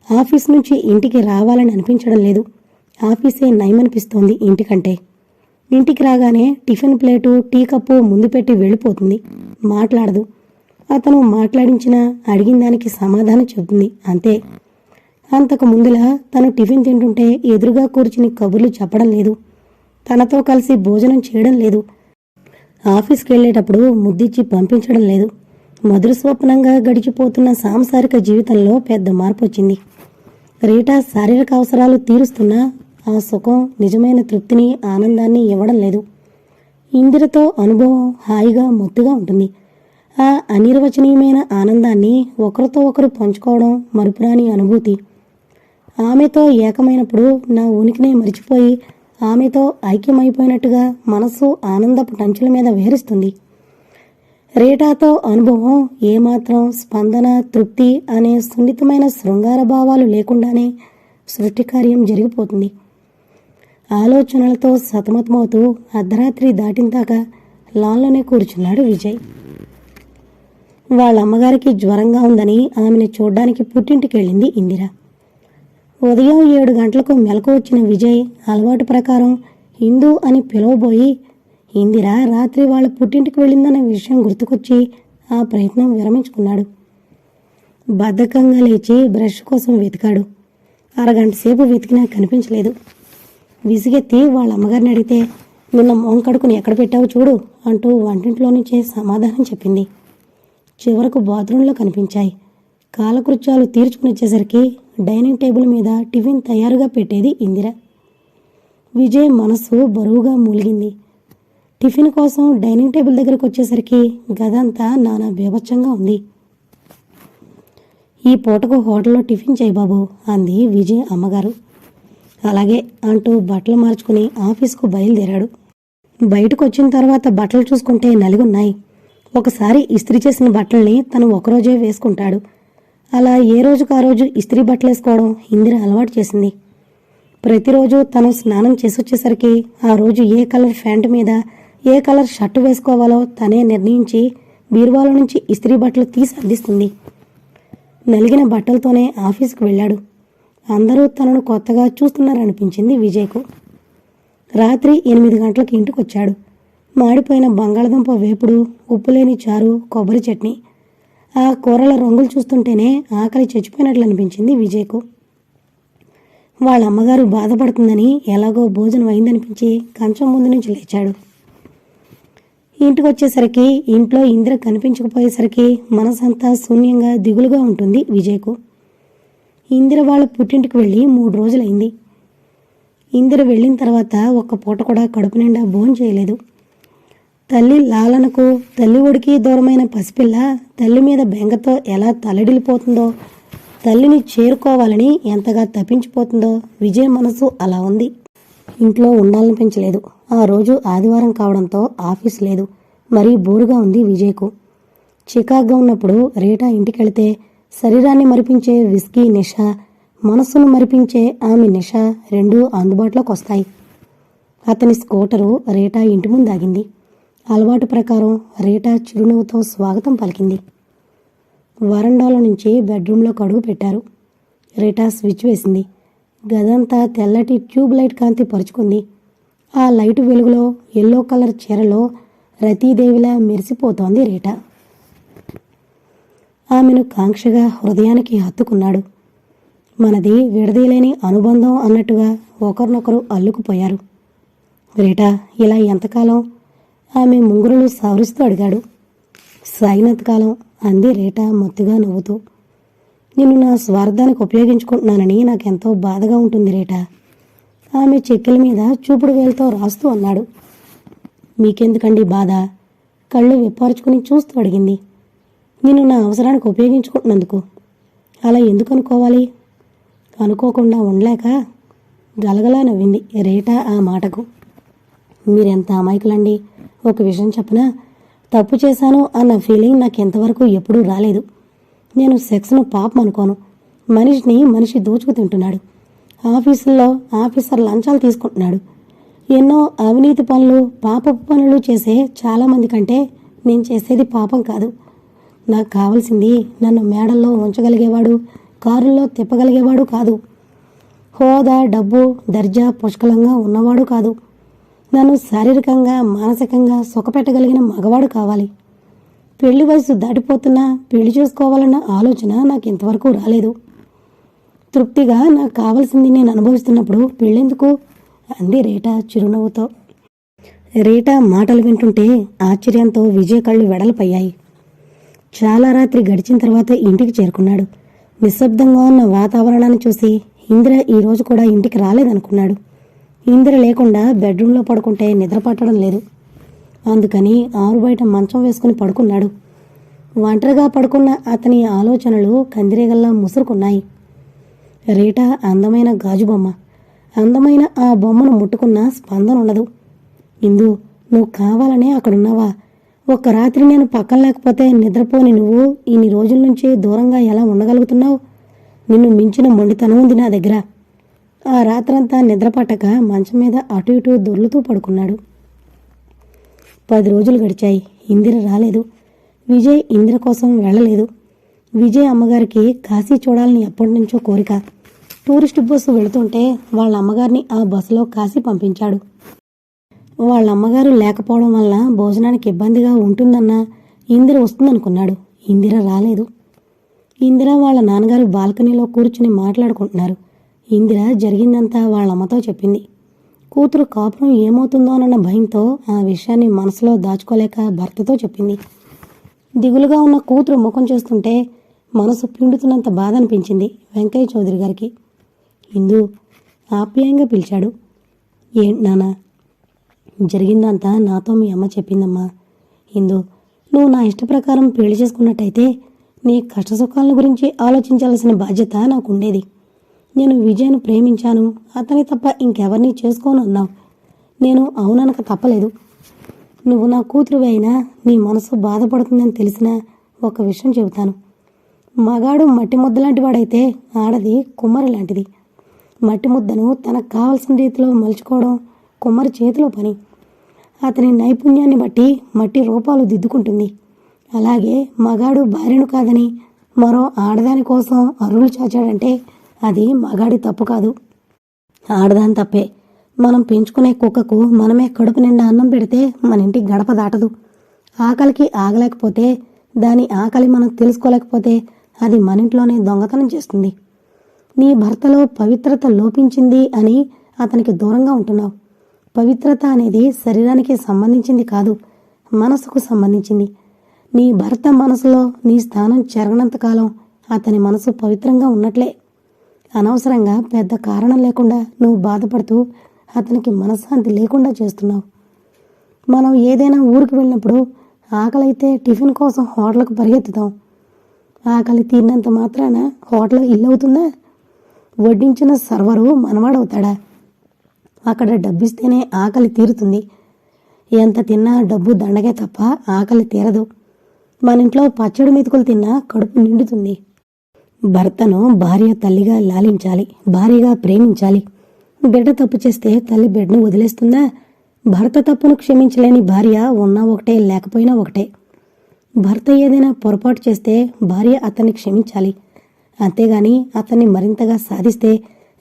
ఆఫీస్ నుంచి ఇంటికి రావాలని అనిపించడం లేదు. ఆఫీసే నయమనిపిస్తోంది ఇంటికంటే. ఇంటికి రాగానే టిఫిన్ ప్లేటు, టీ కప్పు ముందు పెట్టి వెళ్ళిపోతుంది. మాట్లాడదు. అతను మాట్లాడించినా అడిగిన దానికి సమాధానం చెబుతుంది, అంతే. అంతకు ముందులా తను టిఫిన్ తింటుంటే ఎదురుగా కూర్చుని కబుర్లు చెప్పడం లేదు. తనతో కలిసి భోజనం చేయడం లేదు. ఆఫీస్కి వెళ్ళేటప్పుడు ముద్దిచ్చి పంపించడం లేదు. మధుర స్వప్నంగా గడిచిపోతున్న సాంసారిక జీవితంలో పెద్ద మార్పు వచ్చింది. రీటా శారీరక అవసరాలు తీరుస్తున్నా ఆ సుఖం నిజమైన తృప్తిని, ఆనందాన్ని ఇవ్వడం లేదు. ఇందిరతో అనుభవం హాయిగా మొత్తుగా ఉంటుంది. ఆ అనిర్వచనీయమైన ఆనందాన్ని ఒకరితో ఒకరు పంచుకోవడం మరుపురాని అనుభూతి. ఆమెతో ఏకమైనప్పుడు నా ఉనికినే మరిచిపోయి ఆమెతో ఐక్యమైపోయినట్టుగా మనసు ఆనందపు టంచుల మీద విహరిస్తుంది. రీటాతో అనుభవం ఏమాత్రం స్పందన, తృప్తి అనే సున్నితమైన శృంగార భావాలు లేకుండానే సృష్టికార్యం జరిగిపోతుంది. ఆలోచనలతో సతమతమవుతూ అర్ధరాత్రి దాటిన దాకా లాన్లోనే కూర్చున్నాడు విజయ్. వాళ్ళ అమ్మగారికి జ్వరంగా ఉందని ఆమెను చూడ్డానికి పుట్టింటికి వెళ్ళింది ఇందిర. ఉదయం 7 గంటలకు మెలకు వచ్చిన విజయ్ అలవాటు ప్రకారం ఇందు అని పిలవబోయి ఇందిర రాత్రి వాళ్ళ పుట్టింటికి వెళ్ళిందన్న విషయం గుర్తుకొచ్చి ఆ ప్రయత్నం విరమించుకున్నాడు. బద్ధకంగా లేచి బ్రష్ కోసం వెతికాడు. అరగంట సేపు వెతికినా కనిపించలేదు. విసిగెత్తి వాళ్ళ అమ్మగారిని అడిగితే, నిన్న మొహం కడుకుని ఎక్కడ పెట్టావు చూడు అంటూ వంటింట్లో నుంచే సమాధానం చెప్పింది. చివరకు బాత్రూంలో కనిపించాయి. కాలకృత్యాలు తీర్చుకుని వచ్చేసరికి డైనింగ్ టేబుల్ మీద టిఫిన్ తయారుగా పెట్టేది ఇందిర. విజయ్ మనసు బరువుగా మూలిగింది. టిఫిన్ కోసం డైనింగ్ టేబుల్ దగ్గరకు వచ్చేసరికి గదంతా నానా బీభత్సంగా ఉంది. ఈ పూటకు హోటల్లో టిఫిన్ చేయి బాబు అంది విజయ్ అమ్మగారు. అలాగే అంటూ బట్టలు మార్చుకుని ఆఫీస్కు బయలుదేరాడు. బయటకు వచ్చిన తర్వాత బట్టలు చూసుకుంటే నలిగున్నాయి. ఒకసారి ఇస్త్రీ చేసిన బట్టల్ని తను ఒకరోజే వేసుకుంటాడు. అలా ఏ రోజుకు ఆ రోజు ఇస్త్రీ బట్టలు వేసుకోవడం ఇందిర అలవాటు చేసింది. ప్రతిరోజు తను స్నానం చేసొచ్చేసరికి ఆ రోజు ఏ కలర్ ప్యాంటు మీద ఏ కలర్ షర్టు వేసుకోవాలో తనే నిర్ణయించి బీరువాలో నుంచి ఇస్త్రీ బట్టలు తీసి అందిస్తుంది. నలిగిన బట్టలతోనే ఆఫీస్కు వెళ్ళాడు. అందరూ తనను కొత్తగా చూస్తున్నారనిపించింది విజయ్కు. రాత్రి 8 గంటలకు ఇంటికి వచ్చాడు. మాడిపోయిన బంగాళదుంప వేపుడు, ఉప్పులేని చారు, కొబ్బరి చట్నీ. ఆ కూరల రంగులు చూస్తుంటేనే ఆకలి చచ్చిపోయినట్లు అనిపించింది విజయ్కు. వాళ్ళ అమ్మగారు బాధపడుతుందని ఎలాగో భోజనం అయిందనిపించి కంచం ముందు నుంచి లేచాడు. ఇంటికి వచ్చేసరికి ఇంట్లో ఇందిర కనిపించకపోయేసరికి మనసంతా శూన్యంగా దిగులుగా ఉంటుంది విజయ్కు. ఇందిర వాళ్ళ పుట్టింటికి వెళ్ళి 3 రోజులైంది. ఇందిర వెళ్ళిన తర్వాత ఒక్క పూట కూడా కడుపు నిండా భోజనం చేయలేదు. తల్లి లాలనకు తల్లి ఒడికి దూరమైన పసిపిల్ల తల్లి మీద బెంగతో ఎలా తల్లడిల్లిపోతుందో, తల్లిని చేరుకోవాలని ఎంతగా తప్పించిపోతుందో విజయ్ మనసు అలా ఉంది. ఇంట్లో ఉండాలనిపించలేదు. ఆ రోజు ఆదివారం కావడంతో ఆఫీస్ లేదు. మరీ బోరుగా ఉంది విజయ్కు. చికాగ్గా ఉన్నప్పుడు రీటా ఇంటికెళితే శరీరాన్ని మరిపించే విస్కీ నిష, మనస్సును మరిపించే ఆమె నిష రెండూ అందుబాటులోకి వస్తాయి. అతని స్కూటరు రీటా ఇంటి ముందు ఆగింది. అలవాటు ప్రకారం రీటా చిరునవ్వుతో స్వాగతం పలికింది. వరండాలో నుంచి బెడ్రూమ్లోకి అడుగు పెట్టారు. రీటా స్విచ్ వేసింది. గదంతా తెల్లటి ట్యూబ్ లైట్ కాంతి పరుచుకుంది. ఆ లైటు వెలుగులో ఎల్లో కలర్ చీరలో రతీదేవిలా మెరిసిపోతోంది రీటా. ఆమెను కాంక్షగా హృదయానికి హత్తుకున్నాడు. మనది విడదీయలేని అనుబంధం అన్నట్టుగా ఒకరినొకరు అల్లుకుపోయారు. రీటా, ఇలా ఎంతకాలం? ఆమె ముంగురులు సవరిస్తూ అడిగాడు. సాగినంతకాలం అంది రీటా మొత్తుగా నవ్వుతూ. నిన్ను నా స్వార్థానికి ఉపయోగించుకుంటున్నానని నాకెంతో బాధగా ఉంటుంది రీటా. ఆమె చెక్కిల మీద చూపుడు వేలుతో రాస్తూ అన్నాడు. మీకెందుకండి బాధ? కళ్ళు విప్పార్చుకుని చూస్తూ అడిగింది. నిన్ను నా అవసరానికి ఉపయోగించుకుంటున్నందుకు. అలా ఎందుకు అనుకోవాలి? అనుకోకుండా ఉండలేక గలగలా నవ్వింది రీటా ఆ మాటకు. మీరెంత అమాయకులండి. ఒక విషయం చెప్పనా? తప్పు చేశాను అన్న ఫీలింగ్ నాకు ఎంతవరకు ఎప్పుడూ రాలేదు. నేను సెక్స్ను పాపం అనుకోను. మనిషిని మనిషి దోచుకు తింటున్నాడు. ఆఫీసుల్లో ఆఫీసర్ లంచాలు తీసుకుంటున్నాడు. ఎన్నో అవినీతి పనులు, పాపపు పనులు చేసే చాలామంది కంటే నేను చేసేది పాపం కాదు. నాకు కావాల్సింది నన్ను మేడల్లో ఉంచగలిగేవాడు, కారుల్లో తిప్పగలిగేవాడు కాదు. హోదా, డబ్బు, దర్జా పుష్కలంగా ఉన్నవాడు కాదు. నన్ను శారీరకంగా, మానసికంగా సుఖపెట్టగలిగిన మగవాడు కావాలి. పెళ్లి వయసు దాటిపోతున్నా పెళ్లి చేసుకోవాలన్న ఆలోచన నాకు ఇంతవరకు రాలేదు. తృప్తిగా నాకు కావాల్సింది నేను అనుభవిస్తున్నప్పుడు పెళ్ళెందుకు? అంది రీటా చిరునవ్వుతో. రీటా మాటలు వింటుంటే ఆశ్చర్యంతో విజయ్ కళ్ళు వెడల్పయ్యాయి. చాలా రాత్రి గడిచిన తర్వాత ఇంటికి చేరుకున్నాడు. నిశ్శబ్దంగా ఉన్న వాతావరణాన్ని చూసి ఇందిర ఈరోజు కూడా ఇంటికి రాలేదనుకున్నాడు. ఇందిర లేకుండా బెడ్రూమ్లో పడుకుంటే నిద్ర పట్టడం లేదు. అందుకని ఆరు బయట మంచం వేసుకుని పడుకున్నాడు. ఒంటరిగా పడుకున్న అతని ఆలోచనలు కందిరీగల్లా ముసురుకున్నాయి. రీటా అందమైన గాజుబొమ్మ. అందమైన ఆ బొమ్మను ముట్టుకున్న స్పందన ఉండదు. ఇందు, నువ్వు కావాలనే అక్కడున్నావా? ఒక్క రాత్రి నేను పక్కన లేకపోతే నిద్రపోని నువ్వు ఇన్ని రోజుల నుంచి దూరంగా ఎలా ఉండగలుగుతున్నావు? నిన్ను మించిన మొండితనం ఉంది నా దగ్గర. ఆ రాత్రంతా నిద్రపట్టక మంచం మీద అటు ఇటు దొర్లుతూ పడుకున్నాడు. 10 రోజులు గడిచాయి. ఇందిర రాలేదు. విజయ్ ఇందిర కోసం వెళ్ళలేదు. విజయ్ అమ్మగారికి కాశీ చూడాలని ఎప్పటి నుంచో కోరిక. టూరిస్టు బస్సు వెళుతుంటే వాళ్ళ అమ్మగారిని ఆ బస్సులో కాశీ పంపించాడు. వాళ్ళ అమ్మగారు లేకపోవడం వల్ల భోజనానికి ఇబ్బందిగా ఉంటుందన్నా ఇందిర వస్తుందనుకున్నాడు. ఇందిర రాలేదు. ఇందిర వాళ్ళ నాన్నగారు బాల్కనీలో కూర్చుని మాట్లాడుకుంటున్నారు. ఇందిర జరిగిందంతా వాళ్ళ అమ్మతో చెప్పింది. కూతురు కాపురం ఏమవుతుందోనన్న భయంతో ఆ విషయాన్ని మనసులో దాచుకోలేక భర్తతో చెప్పింది. దిగులుగా ఉన్న కూతురు ముఖం చూస్తుంటే మనసు పిండుతున్నంత బాధ అనిపించింది వెంకయ్య చౌదరి గారికి. ఇందు ఆప్యాయంగా పిలిచాడు. ఏంటి నాన్న? జరిగిందంతా నాతో మీ అమ్మ చెప్పిందమ్మా. ఇందు, నువ్వు నా ఇష్ట ప్రకారం పెళ్లి చేసుకున్నట్టయితే నీ కష్టసుఖాల గురించి ఆలోచించాల్సిన బాధ్యత నాకుండేది. నేను విజయ్ను ప్రేమించాను, అతని తప్ప ఇంకెవరిని చేసుకోను అన్నావు. నేను అవుననక తప్పలేదు. నువ్వు నా కూతురువి అయినా నీ మనసు బాధపడుతుందని తెలిసినా ఒక విషయం చెబుతాను. మగాడు మట్టి ముద్ద లాంటి వాడైతే ఆడది కుమ్మరి లాంటిది. మట్టి ముద్దను తనకు కావలసిన రీతిలో మలుచుకోవడం కుమ్మరి చేతిలో పని. అతని నైపుణ్యాన్ని బట్టి మట్టి రూపాలు దిద్దుకుంటుంది. అలాగే మగాడు భార్యను కాదని మరో ఆడదాని కోసం అరువులు చాచాడంటే అది మగాడి తప్పు కాదు, ఆడదాని తప్పే. మనం పెంచుకునే కుక్కకు మనమే కడుపు నిండా అన్నం పెడితే మన ఇంటికి గడప దాటదు. ఆకలికి ఆగలేకపోతే, దాని ఆకలి మనం తెలుసుకోలేకపోతే అది మన ఇంట్లోనే దొంగతనం చేస్తుంది. నీ భర్తలో పవిత్రత లోపించింది అని అతనికి దూరంగా ఉంటున్నావు. పవిత్రత అనేది శరీరానికి సంబంధించింది కాదు, మనసుకు సంబంధించింది. నీ భర్త మనసులో నీ స్థానం చెరగనంతకాలం అతని మనసు పవిత్రంగా ఉన్నట్లే. అనవసరంగా పెద్ద కారణం లేకుండా నువ్వు బాధపడుతూ అతనికి మనశ్శాంతి లేకుండా చేస్తున్నావు. మనం ఏదైనా ఊరికి వెళ్ళినప్పుడు ఆకలైతే టిఫిన్ కోసం హోటల్కి పరిగెత్తుతాం. ఆకలి తీరినంత మాత్రాన హోటల్ ఇల్లు అవుతుందా? వడ్డించిన సర్వరు మనవాడవుతాడా? అక్కడ డబ్బిస్తేనే ఆకలి తీరుతుంది. ఎంత తిన్నా డబ్బు దండగే తప్ప ఆకలి తీరదు. మన ఇంట్లో పచ్చడి మెతుకులు తిన్నా కడుపు నిండుతుంది. భర్తను భార్య తల్లిగా లాలించాలి, భార్యగా ప్రేమించాలి. బిడ్డ తప్పు చేస్తే తల్లి బిడ్డను వదిలేస్తుందా? భర్త తప్పును క్షమించలేని భార్య ఉన్నా ఒకటే, లేకపోయినా ఒకటే. భర్త ఏదైనా పొరపాటు చేస్తే భార్య అతన్ని క్షమించాలి. అంతేగాని అతన్ని మరింతగా సాధిస్తే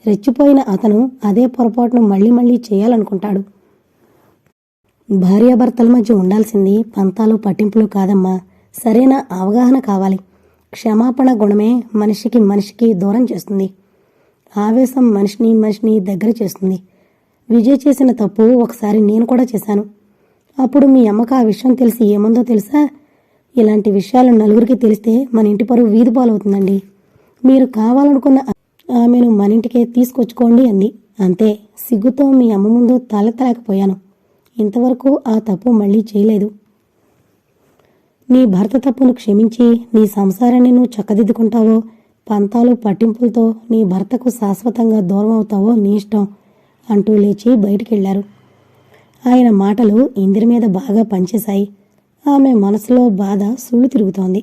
రెచ్చిపోయిన అతను అదే పొరపాటును మళ్ళీ మళ్ళీ చేయాలనుకుంటాడు. భార్యాభర్తల మధ్య ఉండాల్సింది పంతాలు పట్టింపులు కాదమ్మా, సరైన అవగాహన కావాలి. క్షమాపణ గుణమే మనిషికి దూరం చేస్తుంది. ఆవేశం మనిషిని దగ్గర చేస్తుంది. విజయ్ చేసిన తప్పు ఒకసారి నేను కూడా చేశాను. అప్పుడు మీ అమ్మకు ఆ విషయం తెలిసి ఏముందో తెలుసా? ఇలాంటి విషయాలు నలుగురికి తెలిస్తే మన ఇంటి పరువు వీధి పాలవుతుందండి. మీరు కావాలనుకున్న ఆమెను మన ఇంటికే తీసుకొచ్చుకోండి అంది. అంతే, సిగ్గుతో మీ అమ్మ ముందు తలెత్తలేకపోయాను. ఇంతవరకు ఆ తప్పు మళ్ళీ చేయలేదు. నీ భర్త తప్పును క్షమించి నీ సంసారాన్ని నువ్వు చక్కదిద్దుకుంటావో, పంతాలు పట్టింపులతో నీ భర్తకు శాశ్వతంగా దూరం అవుతావో నీ ఇష్టం అంటూ లేచి బయటికెళ్లారు. ఆయన మాటలు ఇందిర మీద బాగా పనిచేశాయి. ఆమె మనసులో బాధ సుళ్ళు తిరుగుతోంది.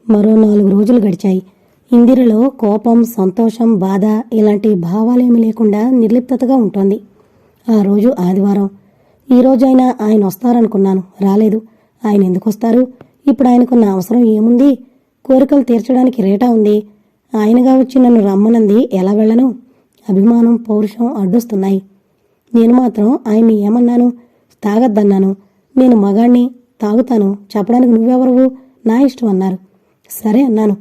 మరో 4 రోజులు గడిచాయి. ఇందిరలో కోపం, సంతోషం, బాధ ఇలాంటి భావాలేమీ లేకుండా నిర్లిప్తతగా ఉంటోంది. ఆ రోజు ఆదివారం. ఈ రోజైనా ఆయన వస్తారనుకున్నాను, రాలేదు. ఆయన ఎందుకు వస్తారు? ఇప్పుడు ఆయనకున్న అవసరం ఏముంది? కోరికలు తీర్చడానికి రేటా ఉంది. ఆయనగా వచ్చి నన్ను రమ్మనంది, ఎలా వెళ్ళను? అభిమానం, పౌరుషం అడ్డొస్తున్నాయి. నేను మాత్రం ఆయన్ని ఏమన్నాను? తాగద్దన్నాను. నేను మగాణ్ణి, తాగుతాను చెప్పడానికి నువ్వెవరవు? నా ఇష్టం అన్నారు. సరే అన్నాను.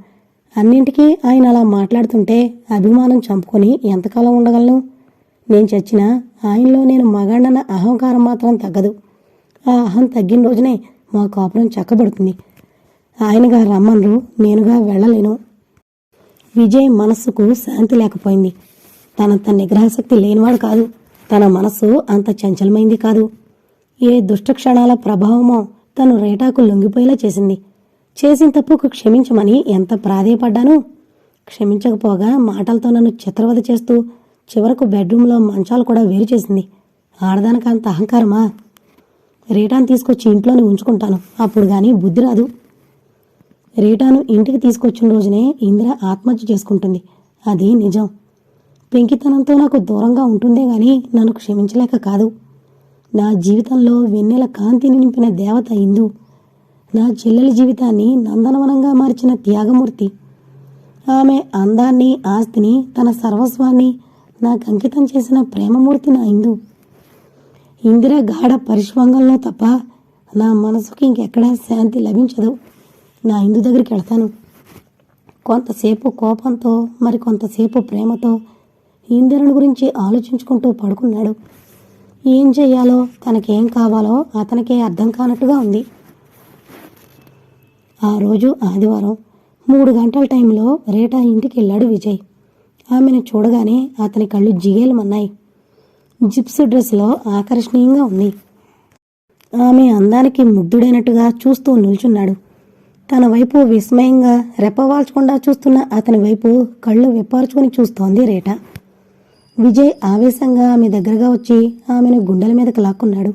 అన్నింటికీ ఆయన అలా మాట్లాడుతుంటే అభిమానం చంపుకొని ఎంతకాలం ఉండగలను? నేను చచ్చినా ఆయనలో నేను మగాణ్ణన్న అహంకారం మాత్రం తగ్గదు. ఆ అహం తగ్గిన రోజునే మా కాపురం చక్కబడుతుంది. ఆయనగా రమ్మన్రు, నేనుగా వెళ్ళలేను. విజయ్ మనస్సుకు శాంతి లేకపోయింది. తనంత నిగ్రహశక్తి లేనివాడు కాదు. తన మనస్సు అంత చంచలమైంది కాదు. ఏ దుష్టక్షణాల ప్రభావమో తను రేటాకు లొంగిపోయేలా చేసింది. చేసిన తప్పుకు క్షమించమని ఎంత ప్రాధేయపడ్డాను. క్షమించకపోగా మాటలతో నన్ను చిత్రవద చేస్తూ చివరకు బెడ్రూమ్లో మంచాలు కూడా వేరు చేసింది. ఆడదానికి అంత అహంకారమా? రేటాను తీసుకొచ్చి ఇంట్లోనే ఉంచుకుంటాను, అప్పుడు గాని బుద్ధి రాదు. రేటాను ఇంటికి తీసుకొచ్చిన రోజునే ఇందిర ఆత్మహత్య చేసుకుంటుంది. అది నిజం. పెంకితనంతో నాకు దూరంగా ఉంటుందే గాని నన్ను క్షమించలేక కాదు. నా జీవితంలో వెన్నెల కాంతిని నింపిన దేవత ఇందు. నా చెల్లెలి జీవితాన్ని నందనవనంగా మార్చిన త్యాగమూర్తి. ఆమె అందాన్ని, ఆస్తిని, తన సర్వస్వాన్ని నాకు అంకితం చేసిన ప్రేమమూర్తి నా ఇందు. ఇందిర గాఢ పరిష్వంగంలో తప్ప నా మనసుకి ఇంకెక్కడా శాంతి లభించదు. నా ఇందు దగ్గరికి వెళ్తాను. కొంతసేపు కోపంతో, మరి కొంతసేపు ప్రేమతో ఇందిరను గురించి ఆలోచించుకుంటూ పడుకున్నాడు. ఏం చెయ్యాలో, తనకేం కావాలో అతనికే అర్థం కానట్టుగా ఉంది. ఆ రోజు ఆదివారం 3 గంటల టైంలో రేటా ఇంటికి వెళ్ళాడు విజయ్. ఆమెను చూడగానే అతని కళ్ళు జిగేలమన్నాయి. జిప్స్ డ్రెస్లో ఆకర్షణీయంగా ఉంది. ఆమె అందానికి ముగ్ధుడైనట్టుగా చూస్తూ నిల్చున్నాడు. తన వైపు విస్మయంగా రెప్పవాల్చకుండా చూస్తున్న అతని వైపు కళ్ళు విప్పార్చుకొని చూస్తోంది రేటా. విజయ్ ఆవేశంగా ఆమె దగ్గరగా వచ్చి ఆమెను గుండెల మీదకి లాక్కున్నాడు.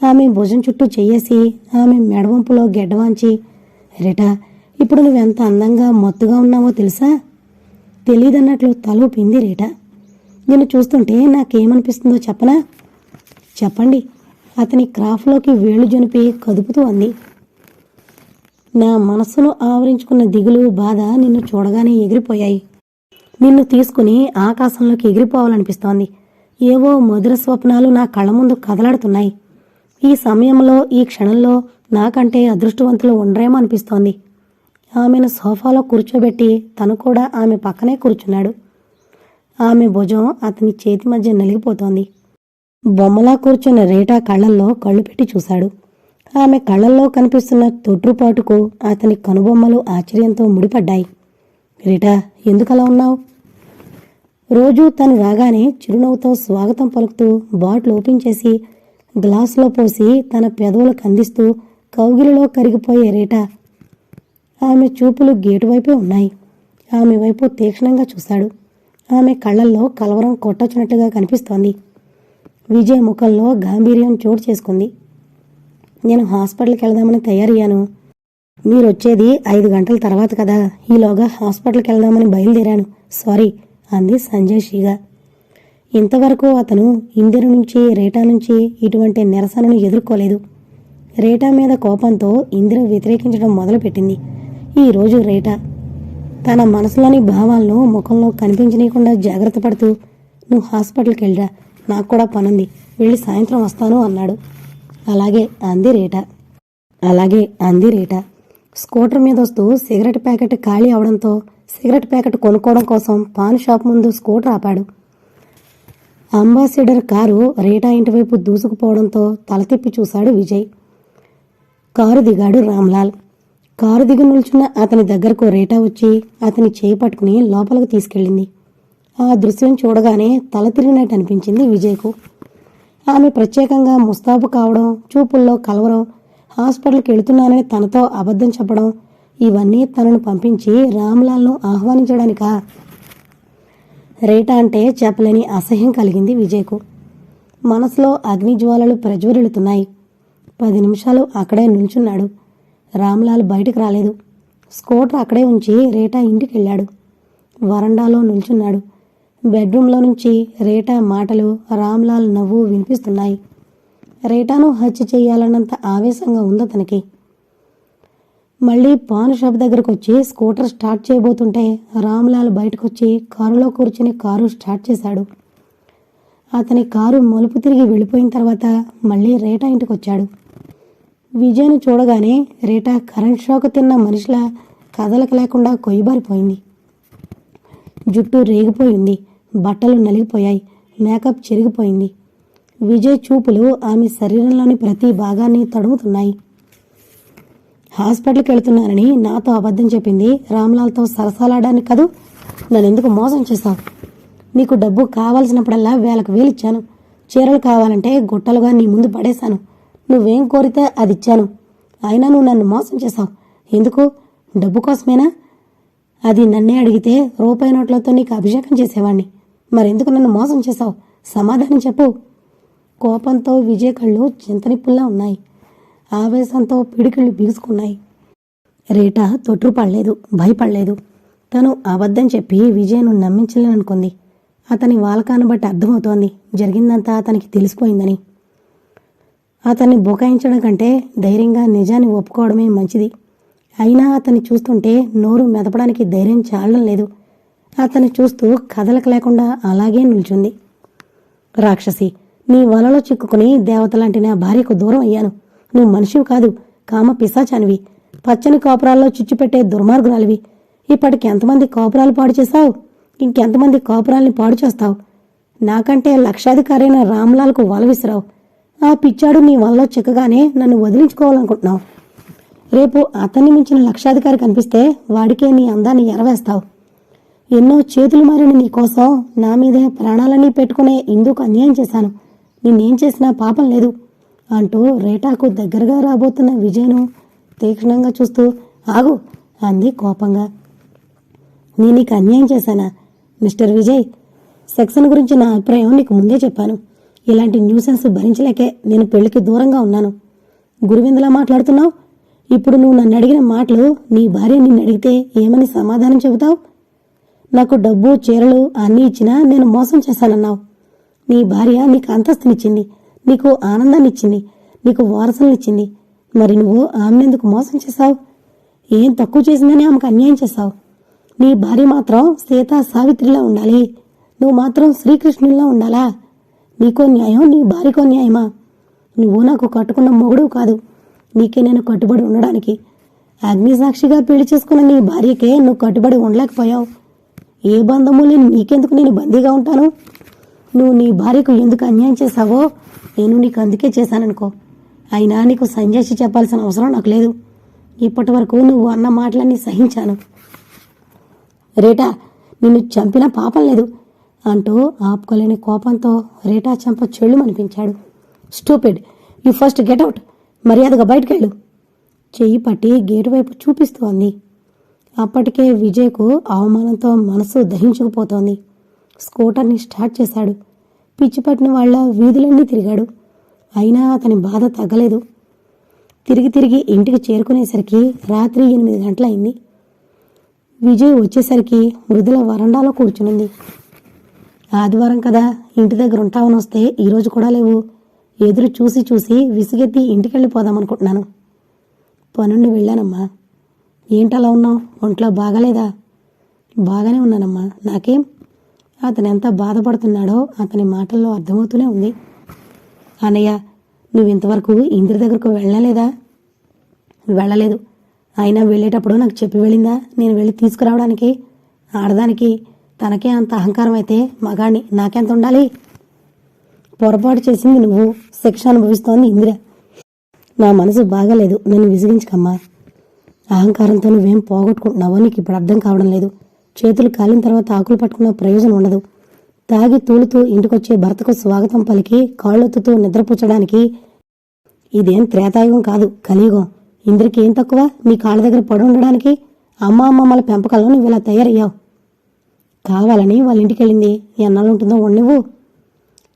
ఆమె భుజం చుట్టూ చెయ్యేసి ఆమె మెడవంపులో గెడ్డవాంచి, రేటా, ఇప్పుడు నువ్వెంత అందంగా మత్తుగా ఉన్నావో తెలుసా? తెలీదన్నట్లు తలూపింది రేటా. నిన్ను చూస్తుంటే నాకేమనిపిస్తుందో చెప్పనా? చెప్పండి. అతని క్రాఫ్లోకి వేళ్లు జొనిపి కదుపుతూ అంది. నా మనస్సును ఆవరించుకున్న దిగులు, బాధ నిన్ను చూడగానే ఎగిరిపోయాయి. నిన్ను తీసుకుని ఆకాశంలోకి ఎగిరిపోవాలనిపిస్తోంది. ఏవో మధుర స్వప్నాలు నా కళ్ళ ముందు కదలాడుతున్నాయి. ఈ సమయంలో, ఈ క్షణంలో నాకంటే అదృష్టవంతులు ఉండరేమో అనిపిస్తోంది. ఆమెను సోఫాలో కూర్చోబెట్టి తను కూడా ఆమె పక్కనే కూర్చున్నాడు. ఆమె భుజం అతని చేతి మధ్య నలిగిపోతోంది. బొమ్మలా కూర్చున్న రేటా కళ్ళల్లో కళ్ళు పెట్టి చూశాడు. ఆమె కళ్ళల్లో కనిపిస్తున్న తొట్రుపాటుకు అతని కనుబొమ్మలు ఆశ్చర్యంతో ముడిపడ్డాయి. రేటా, ఎందుకలా ఉన్నావు? రోజూ తను రాగానే చిరునవ్వుతో స్వాగతం పలుకుతూ బాటిల్ ఓపెన్ చేసి గ్లాసులో పోసి తన పెదవులకు అందిస్తూ కౌగిలిలో కరిగిపోయే రీటా. ఆమె చూపులు గేటు వైపే ఉన్నాయి. ఆమె వైపు తీక్షణంగా చూశాడు. ఆమె కళ్ళల్లో కలవరం కొట్టొచ్చినట్లుగా కనిపిస్తోంది. విజయ్ ముఖంలో గాంభీర్యం చోటు చేసుకుంది. నేను హాస్పిటల్కి వెళ్దామని తయారయ్యాను. మీరొచ్చేది 5 గంటల తర్వాత కదా, ఈలోగా హాస్పిటల్కి వెళ్దామని బయలుదేరాను. సారీ అంది సంజయ్ షీగా. ఇంతవరకు అతను ఇందిర నుంచి రేటా నుంచి ఇటువంటి నిరసనను ఎదుర్కోలేదు. రేటా మీద కోపంతో ఇందిర వ్యతిరేకించడం మొదలుపెట్టింది. ఈరోజు రేటా తన మనసులోని భావాలను ముఖంలో కనిపించనీయకుండా జాగ్రత్త పడుతూ, నువ్వు హాస్పిటల్కి వెళ్ళరా, నాకు కూడా పనుంది, వెళ్ళి సాయంత్రం వస్తాను అన్నాడు. అలాగే అంది రేటా. స్కూటర్ మీద వస్తూ సిగరెట్ ప్యాకెట్ ఖాళీ అవడంతో సిగరెట్ ప్యాకెట్ కొనుక్కోవడం కోసం పాన్ షాప్ ముందు స్కూటర్ ఆపాడు. అంబాసిడర్ కారు రేటా ఇంటి వైపు దూసుకుపోవడంతో తల తిప్పి చూశాడు విజయ్. కారు దిగాడు రామ్లాల్. కారు దిగి నిల్చున్న అతని దగ్గరకు రేటా వచ్చి అతని చేయి పట్టుకుని లోపలికి తీసుకెళ్ళింది. ఆ దృశ్యం చూడగానే తల తిరిగినట్టు అనిపించింది విజయ్కు. ఆమె ప్రత్యేకంగా ముస్తాబు కావడం, చూపుల్లో కలవరం, హాస్పిటల్కి వెళుతున్నానని తనతో అబద్ధం చెప్పడం, ఇవన్నీ తనను పంపించి రామ్లాల్ను ఆహ్వానించడానికా? రేటా అంటే చెప్పలేని అసహ్యం కలిగింది విజయ్కు. మనసులో అగ్నిజ్వాలలు ప్రజ్వరిల్లుతున్నాయి. 10 నిమిషాలు అక్కడే నిల్చున్నాడు. రామ్లాల్ బయటకు రాలేదు. స్కూటర్ అక్కడే ఉంచి రేటా ఇంటికి వెళ్ళాడు. వరండాలో నిల్చున్నాడు. బెడ్రూమ్లో నుంచి రేటా మాటలు, రామ్లాల్ నవ్వు వినిపిస్తున్నాయి. రేటాను హత్య చేయాలన్నంత ఆవేశంగా ఉందతనికి. మళ్ళీ పాన్ షాప్ దగ్గరకు వచ్చి స్కూటర్ స్టార్ట్ చేయబోతుంటే రామ్లాల్ బయటకొచ్చి కారులో కూర్చుని కారు స్టార్ట్ చేశాడు. అతని కారు మలుపు తిరిగి వెళ్ళిపోయిన తర్వాత మళ్ళీ రేటా ఇంటికి వచ్చాడు. విజయ్ను చూడగానే రేటా కరెంట్ షాక్ తిన్న మనిషిలా కదలక లేకుండా కొయ్యబారిపోయింది. జుట్టు రేగిపోయింది, బట్టలు నలిగిపోయాయి, మేకప్ చెరిగిపోయింది. విజయ్ చూపులు ఆమె శరీరంలోని ప్రతి భాగాన్ని తడుముతున్నాయి. హాస్పిటల్కి వెళుతున్నానని నాతో అబద్ధం చెప్పింది రామ్లాల్తో సరసాలాడడానికి కదూ. నన్నెందుకు మోసం చేశావు? నీకు డబ్బు కావాల్సినప్పుడల్లా వేలకు వేలిచ్చాను. చీరలు కావాలంటే గుట్టలుగా నీ ముందు పడేశాను. నువ్వేం కోరితే అది ఇచ్చాను. అయినా నువ్వు నన్ను మోసం చేశావు. ఎందుకు? డబ్బు కోసమేనా? అది నన్నే అడిగితే రూపాయి నోట్లతో నీకు అభిషేకం చేసేవాణ్ణి. మరెందుకు నన్ను మోసం చేశావు? సమాధానం చెప్పు. కోపంతో విజయ్ కళ్ళు చింతనిప్పుల్లా ఉన్నాయి. ఆవేశంతో పిడికిళ్ళు బిగుసుకున్నాయి. రేటా తొట్రుపడలేదు, భయపడలేదు. తను అబద్ధం చెప్పి విజయ్ను నమ్మించలేననుకుంది. అతని వాలకాన్ని బట్టి అర్థమవుతోంది జరిగిందంతా అతనికి తెలిసిపోయిందని. అతన్ని బుకాయించడం కంటే ధైర్యంగా నిజాన్ని ఒప్పుకోవడమే మంచిది. అయినా అతన్ని చూస్తుంటే నోరు మెదపడానికి ధైర్యం చాలడం లేదు. అతన్ని చూస్తూ కదలక లేకుండా అలాగే నిల్చుంది. రాక్షసి, నీ వలలో చిక్కుకుని దేవతలాంటి నా భార్యకు దూరం అయ్యాను. నువ్వు మనిషివి కాదు, కామ పిశాచానివి, పచ్చని కాపురాల్లో చిచ్చుపెట్టే దుర్మార్గురాలివి. ఇప్పటికి ఎంతమంది కాపురాలు పాడు చేశావు? ఇంకెంతమంది కాపురాల్ని పాడు చేస్తావు? నాకంటే లక్షాధికారైన రామ్లాల్కు వల విసిరావు. ఆ పిచ్చాడు నీ వలలో చిక్కగానే నన్ను వదిలించుకోవాలనుకుంటున్నావు. రేపు అతన్ని మించిన లక్షాధికారి కనిపిస్తే వాడికే నీ అందాన్ని ఎరవేస్తావు. ఎన్నో చేతులు మారిన నీకోసం నా మీదే ప్రాణాలన్నీ పెట్టుకునే ఇందుకు అన్యాయం చేశాను. నిన్నేం చేసినా పాపం లేదు అంటూ రేటాకు దగ్గరగా రాబోతున్న విజయ్ను తీక్షణంగా చూస్తూ, ఆగు అంది కోపంగా. నేను నీకు అన్యాయం చేశానా? మిస్టర్ విజయ్, సెక్షన్ గురించి నా అభిప్రాయం నీకు ముందే చెప్పాను. ఇలాంటి న్యూసెన్స్ భరించలేకే నేను పెళ్లికి దూరంగా ఉన్నాను. గురువిందలా మాట్లాడుతున్నావు. ఇప్పుడు నువ్వు నన్ను అడిగిన మాటలు నీ భార్య నిన్ను అడిగితే ఏమని సమాధానం చెబుతావు? నాకు డబ్బు, చీరలు అన్నీ ఇచ్చినా నేను మోసం చేశానన్నావు. నీ భార్య నీకు అంతస్తునిచ్చింది, నీకు ఆనందాన్నిచ్చింది, నీకు వారసులనిచ్చింది. మరి నువ్వు ఆమెనెందుకు మోసం చేశావు? ఏం తక్కువ చేసిందని ఆమెకు అన్యాయం చేశావు. నీ భార్య మాత్రం సీతా సావిత్రిలా ఉండాలి, నువ్వు మాత్రం శ్రీకృష్ణుల్లా ఉండాలా? నీకో న్యాయం, నీ భార్యకో న్యాయమా? నువ్వు నాకు కట్టుకున్న మొగుడు కాదు, నీకే నేను కట్టుబడి ఉండడానికి. అగ్నిసాక్షిగా పెళ్లి చేసుకున్న నీ భార్యకే నువ్వు కట్టుబడి ఉండలేకపోయావు. ఏ బంధము లేని నీకెందుకు నేను బందీగా ఉంటాను? నువ్వు నీ భార్యకు ఎందుకు అన్యాయం చేశావో నేను నీకు అందుకే చేశాననుకో. అయినా నీకు సంజాయిషి చెప్పాల్సిన అవసరం నాకు లేదు. ఇప్పటి వరకు నువ్వు అన్న మాటలన్నీ సహించాను. రేటా, నిన్ను చంపినా పాపం లేదు అంటూ ఆపుకోలేని కోపంతో రేటా చెంప చెళ్ళు అనిపించాడు. Stupid, you first get out, మర్యాదగా బయటకెళ్ళు. చెయ్యి పట్టి గేటు వైపు చూపిస్తూ అంది. అప్పటికే విజయ్కు అవమానంతో మనసు దహించుకుపోతోంది. స్కూటర్ని స్టార్ట్ చేశాడు. పిచ్చి పట్టిన వాళ్ళ వీధులన్నీ తిరిగాడు. అయినా అతని బాధ తగ్గలేదు. తిరిగి తిరిగి ఇంటికి చేరుకునేసరికి రాత్రి 8 గంటలైంది. విజయ్ వచ్చేసరికి మృదుల వరండాలో కూర్చునింది. ఆదివారం కదా, ఇంటి దగ్గర ఉంటామని వస్తే ఈరోజు కూడా లేవు. ఎదురు చూసి చూసి విసిగెత్తి ఇంటికెళ్ళిపోదామనుకుంటున్నాను. పనుండి వెళ్ళానమ్మా. ఏంటలా ఉన్నావు? ఒంట్లో బాగాలేదా? బాగానే ఉన్నానమ్మా, నాకేం? అతను ఎంత బాధపడుతున్నాడో అతని మాటల్లో అర్థమవుతూనే ఉంది. అన్నయ్య, నువ్వు ఇంతవరకు ఇంద్ర దగ్గరకు వెళ్ళలేదా? వెళ్ళలేదు. అయినా వెళ్ళేటప్పుడు నాకు చెప్పి వెళ్ళిందా నేను వెళ్ళి తీసుకురావడానికి? ఆడదానికి తనకే అంత అహంకారం అయితే మగాణ్ణి నాకెంత ఉండాలి? పొరపాటు చేసింది నువ్వు, శిక్ష అనుభవిస్తోంది ఇందిర. నా మనసు బాగాలేదు, నన్ను విసిగించకమ్మా. అహంకారంతో నువ్వేం పోగొట్టుకుంటున్నావో నీకు ఇప్పుడు అర్థం కావడం లేదు. చేతులు కాలిన తర్వాత ఆకులు పట్టుకున్న ప్రయోజనం ఉండదు. తాగి తూలుతూ ఇంటికొచ్చే భర్తకు స్వాగతం పలికి కాళ్ళొత్తుతూ నిద్రపుచ్చడానికి ఇదేం త్రేతాయుగం కాదు, కలియుగం. ఇంద్రకి ఏం తక్కువ నీ కాళ్ళ దగ్గర పడి ఉండడానికి? అమ్మమ్మల పెంపకంలో నువ్వు ఇలా తయారయ్యావు. కావాలని వాళ్ళ ఇంటికెళ్ళింది, ఎన్నాళ్ళు ఉంటుందో ఉండవు.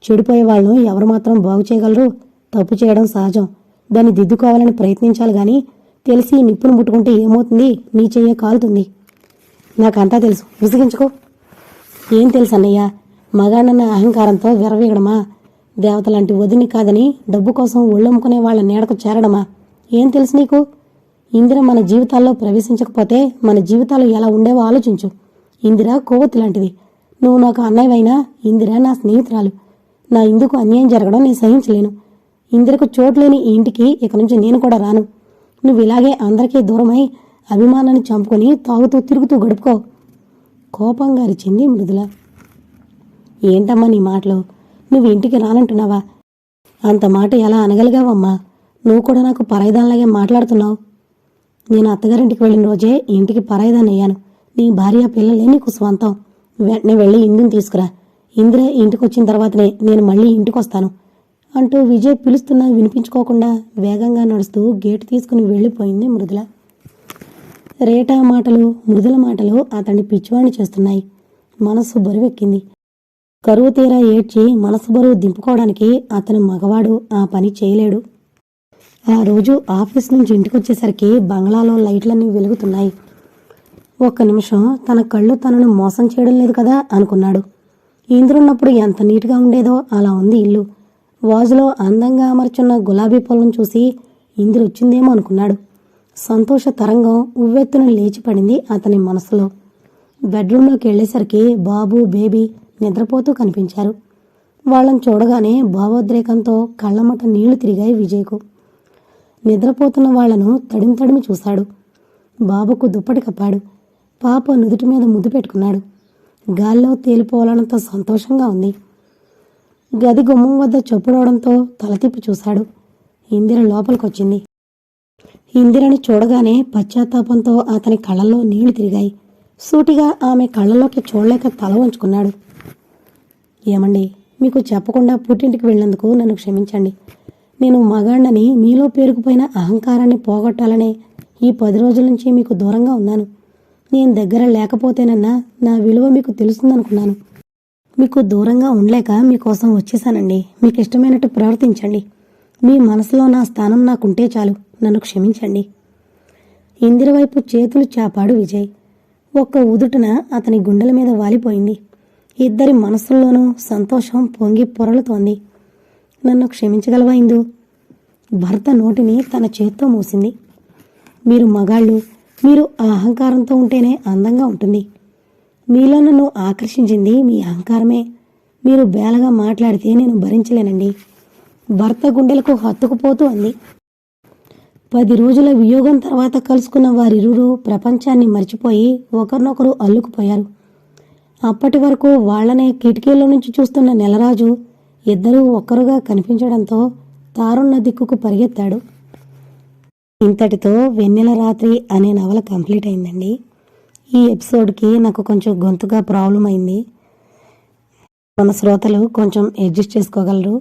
చెడిపోయే వాళ్ళను ఎవరు మాత్రం బాగు చేయగలరు? తప్పు చేయడం సహజం, దాన్ని దిద్దుకోవాలని ప్రయత్నించాలి గాని తెలిసి నిప్పును ముట్టుకుంటే ఏమవుతుంది? నీ చెయ్యే కాలుతుంది. నాకంతా తెలుసు, విసిగించుకో. ఏం తెలుసు అన్నయ్య? మగాడన్న అహంకారంతో విరవీగడమా? దేవతలాంటి వదిని కాదని డబ్బు కోసం ఒళ్ళమ్ముకునే వాళ్ళ నీడకు చేరడమా? ఏం తెలుసు నీకు? ఇందిర మన జీవితాల్లో ప్రవేశించకపోతే మన జీవితాలు ఎలా ఉండేవో ఆలోచించు. ఇందిర కొవ్వొత్తి లాంటిది. నువ్వు నాకు అన్నయ్యవైనా ఇందిర నా స్నేహితురాలు. నా ఇందుకు అన్యాయం జరగడం నేను సహించలేను. ఇందిరకు చోట్లేని ఈ ఇంటికి ఇక నుంచి నేను కూడా రాను. నువ్వు ఇలాగే అందరికీ దూరమై అభిమానాన్ని చంపుకొని తాగుతూ తిరుగుతూ గడుపుకో. కోపంగా అరిచింది మృదుల. ఏంటమ్మా నీ మాటలు? నువ్వు ఇంటికి రానంటున్నావా? అంత మాట ఎలా అనగలిగావమ్మా? నువ్వు కూడా నాకు పరాయిదానిలాగే మాట్లాడుతున్నావు. నేను అత్తగారింటికి వెళ్ళిన రోజే ఇంటికి పరాయిదాన్ని అయ్యాను. నీ భార్య పిల్లలే నీకు స్వంతం. వెంటనే వెళ్ళి ఇందుని తీసుకురా. ఇందిరే ఇంటికి వచ్చిన తర్వాతనే నేను మళ్ళీ ఇంటికి వస్తాను అంటూ విజయ్ పిలుస్తున్నా వినిపించుకోకుండా వేగంగా నడుస్తూ గేటు తీసుకుని వెళ్ళిపోయింది మృదుల. రేటా మాటలు, మృదుల మాటలు అతన్ని పిచ్చివాణ్ణి చేస్తున్నాయి. మనస్సు బరువెక్కింది. కరువు తీరా ఏడ్చి మనసు బరువు దింపుకోవడానికి అతను మగవాడు ఆ పని చేయలేడు. ఆ రోజు ఆఫీస్ నుంచి ఇంటికొచ్చేసరికి బంగ్లాలో లైట్లన్నీ వెలుగుతున్నాయి. ఒక్క నిమిషం తన కళ్ళు తనను మోసం చేయడం లేదు కదా అనుకున్నాడు. ఇంద్రున్నప్పుడు ఎంత నీట్గా ఉండేదో అలా ఉంది ఇల్లు. వాజులో అందంగా అమర్చున్న గులాబీ పొలం చూసి ఇంద్రు వచ్చిందేమో అనుకున్నాడు. సంతోష తరంగం ఉవ్వెత్తున లేచిపడింది అతని మనసులో. బెడ్రూంలోకి వెళ్లేసరికి బాబు, బేబీ నిద్రపోతూ కనిపించారు. వాళ్ళని చూడగానే భావోద్రేకంతో కళ్ళమట నీళ్లు తిరిగాయి విజయ్కు. నిద్రపోతున్న వాళ్లను తడిమి చూశాడు. బాబుకు దుప్పటి కప్పాడు. పాప నుదుటి మీద ముద్దు పెట్టుకున్నాడు. గాల్లో తేలిపోవాలన్నంత సంతోషంగా ఉంది. గది గుమ్మం వద్ద చప్పుడవడంతో తల తిప్పి చూశాడు. ఇందిర లోపలికొచ్చింది. ఇందిరని చూడగానే పశ్చాత్తాపంతో అతని కళ్ళల్లో నీళ్లు తిరిగాయి. సూటిగా ఆమె కళ్ళలోకి చూడలేక తల వంచుకున్నాడు. ఏమండి, మీకు చెప్పకుండా పుట్టింటికి వెళ్ళినందుకు నన్ను క్షమించండి. నేను మగాణ్ణని మీలో పేరుకుపోయిన అహంకారాన్ని పోగొట్టాలనే ఈ 10 రోజుల నుంచి మీకు దూరంగా ఉన్నాను. నేను దగ్గర లేకపోతేనన్నా నా విలువ మీకు తెలుస్తుందనుకున్నాను. మీకు దూరంగా ఉండలేక మీకోసం వచ్చేసానండి. మీకు ఇష్టమైనట్టు ప్రవర్తించండి. మీ మనసులో నా స్థానం నాకుంటే చాలు. నన్ను క్షమించండి. ఇందిర వైపు చేతులు చాపాడు విజయ్. ఒక్క ఉదుటున అతని గుండెల మీద వాలిపోయింది. ఇద్దరి మనసుల్లోనూ సంతోషం పొంగి పొరలుతోంది. నన్ను క్షమించగలవా ఇందు? భర్త నోటిని తన చేత్తో మూసింది. మీరు మగాళ్ళు. మీరు ఆ అహంకారంతో ఉంటేనే అందంగా ఉంటుంది. మీలో నన్ను ఆకర్షించింది మీ అహంకారమే. మీరు బేలగా మాట్లాడితే నేను భరించలేనండి. భర్త గుండెలకు హత్తుకుపోతూ అంది. 10 రోజుల వియోగం తర్వాత కలుసుకున్న వారిరువురు ప్రపంచాన్ని మర్చిపోయి ఒకరినొకరు అల్లుకుపోయారు. అప్పటి వరకు వాళ్లనే కిటికీలో నుంచి చూస్తున్న నెలరాజు ఇద్దరూ ఒక్కరుగా కనిపించడంతో తారున్న దిక్కుకు పరిగెత్తాడు. ఇంతటితో వెన్నెల రాత్రి అనే నవల కంప్లీట్ అయిందండి. ఈ ఎపిసోడ్కి నాకు కొంచెం గొంతుగా ప్రాబ్లం అయింది. మన శ్రోతలు కొంచెం అడ్జస్ట్ చేసుకోగలరు.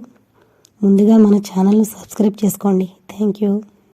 ముందుగా మన ఛానల్ను సబ్స్క్రైబ్ చేసుకోండి. Thank you.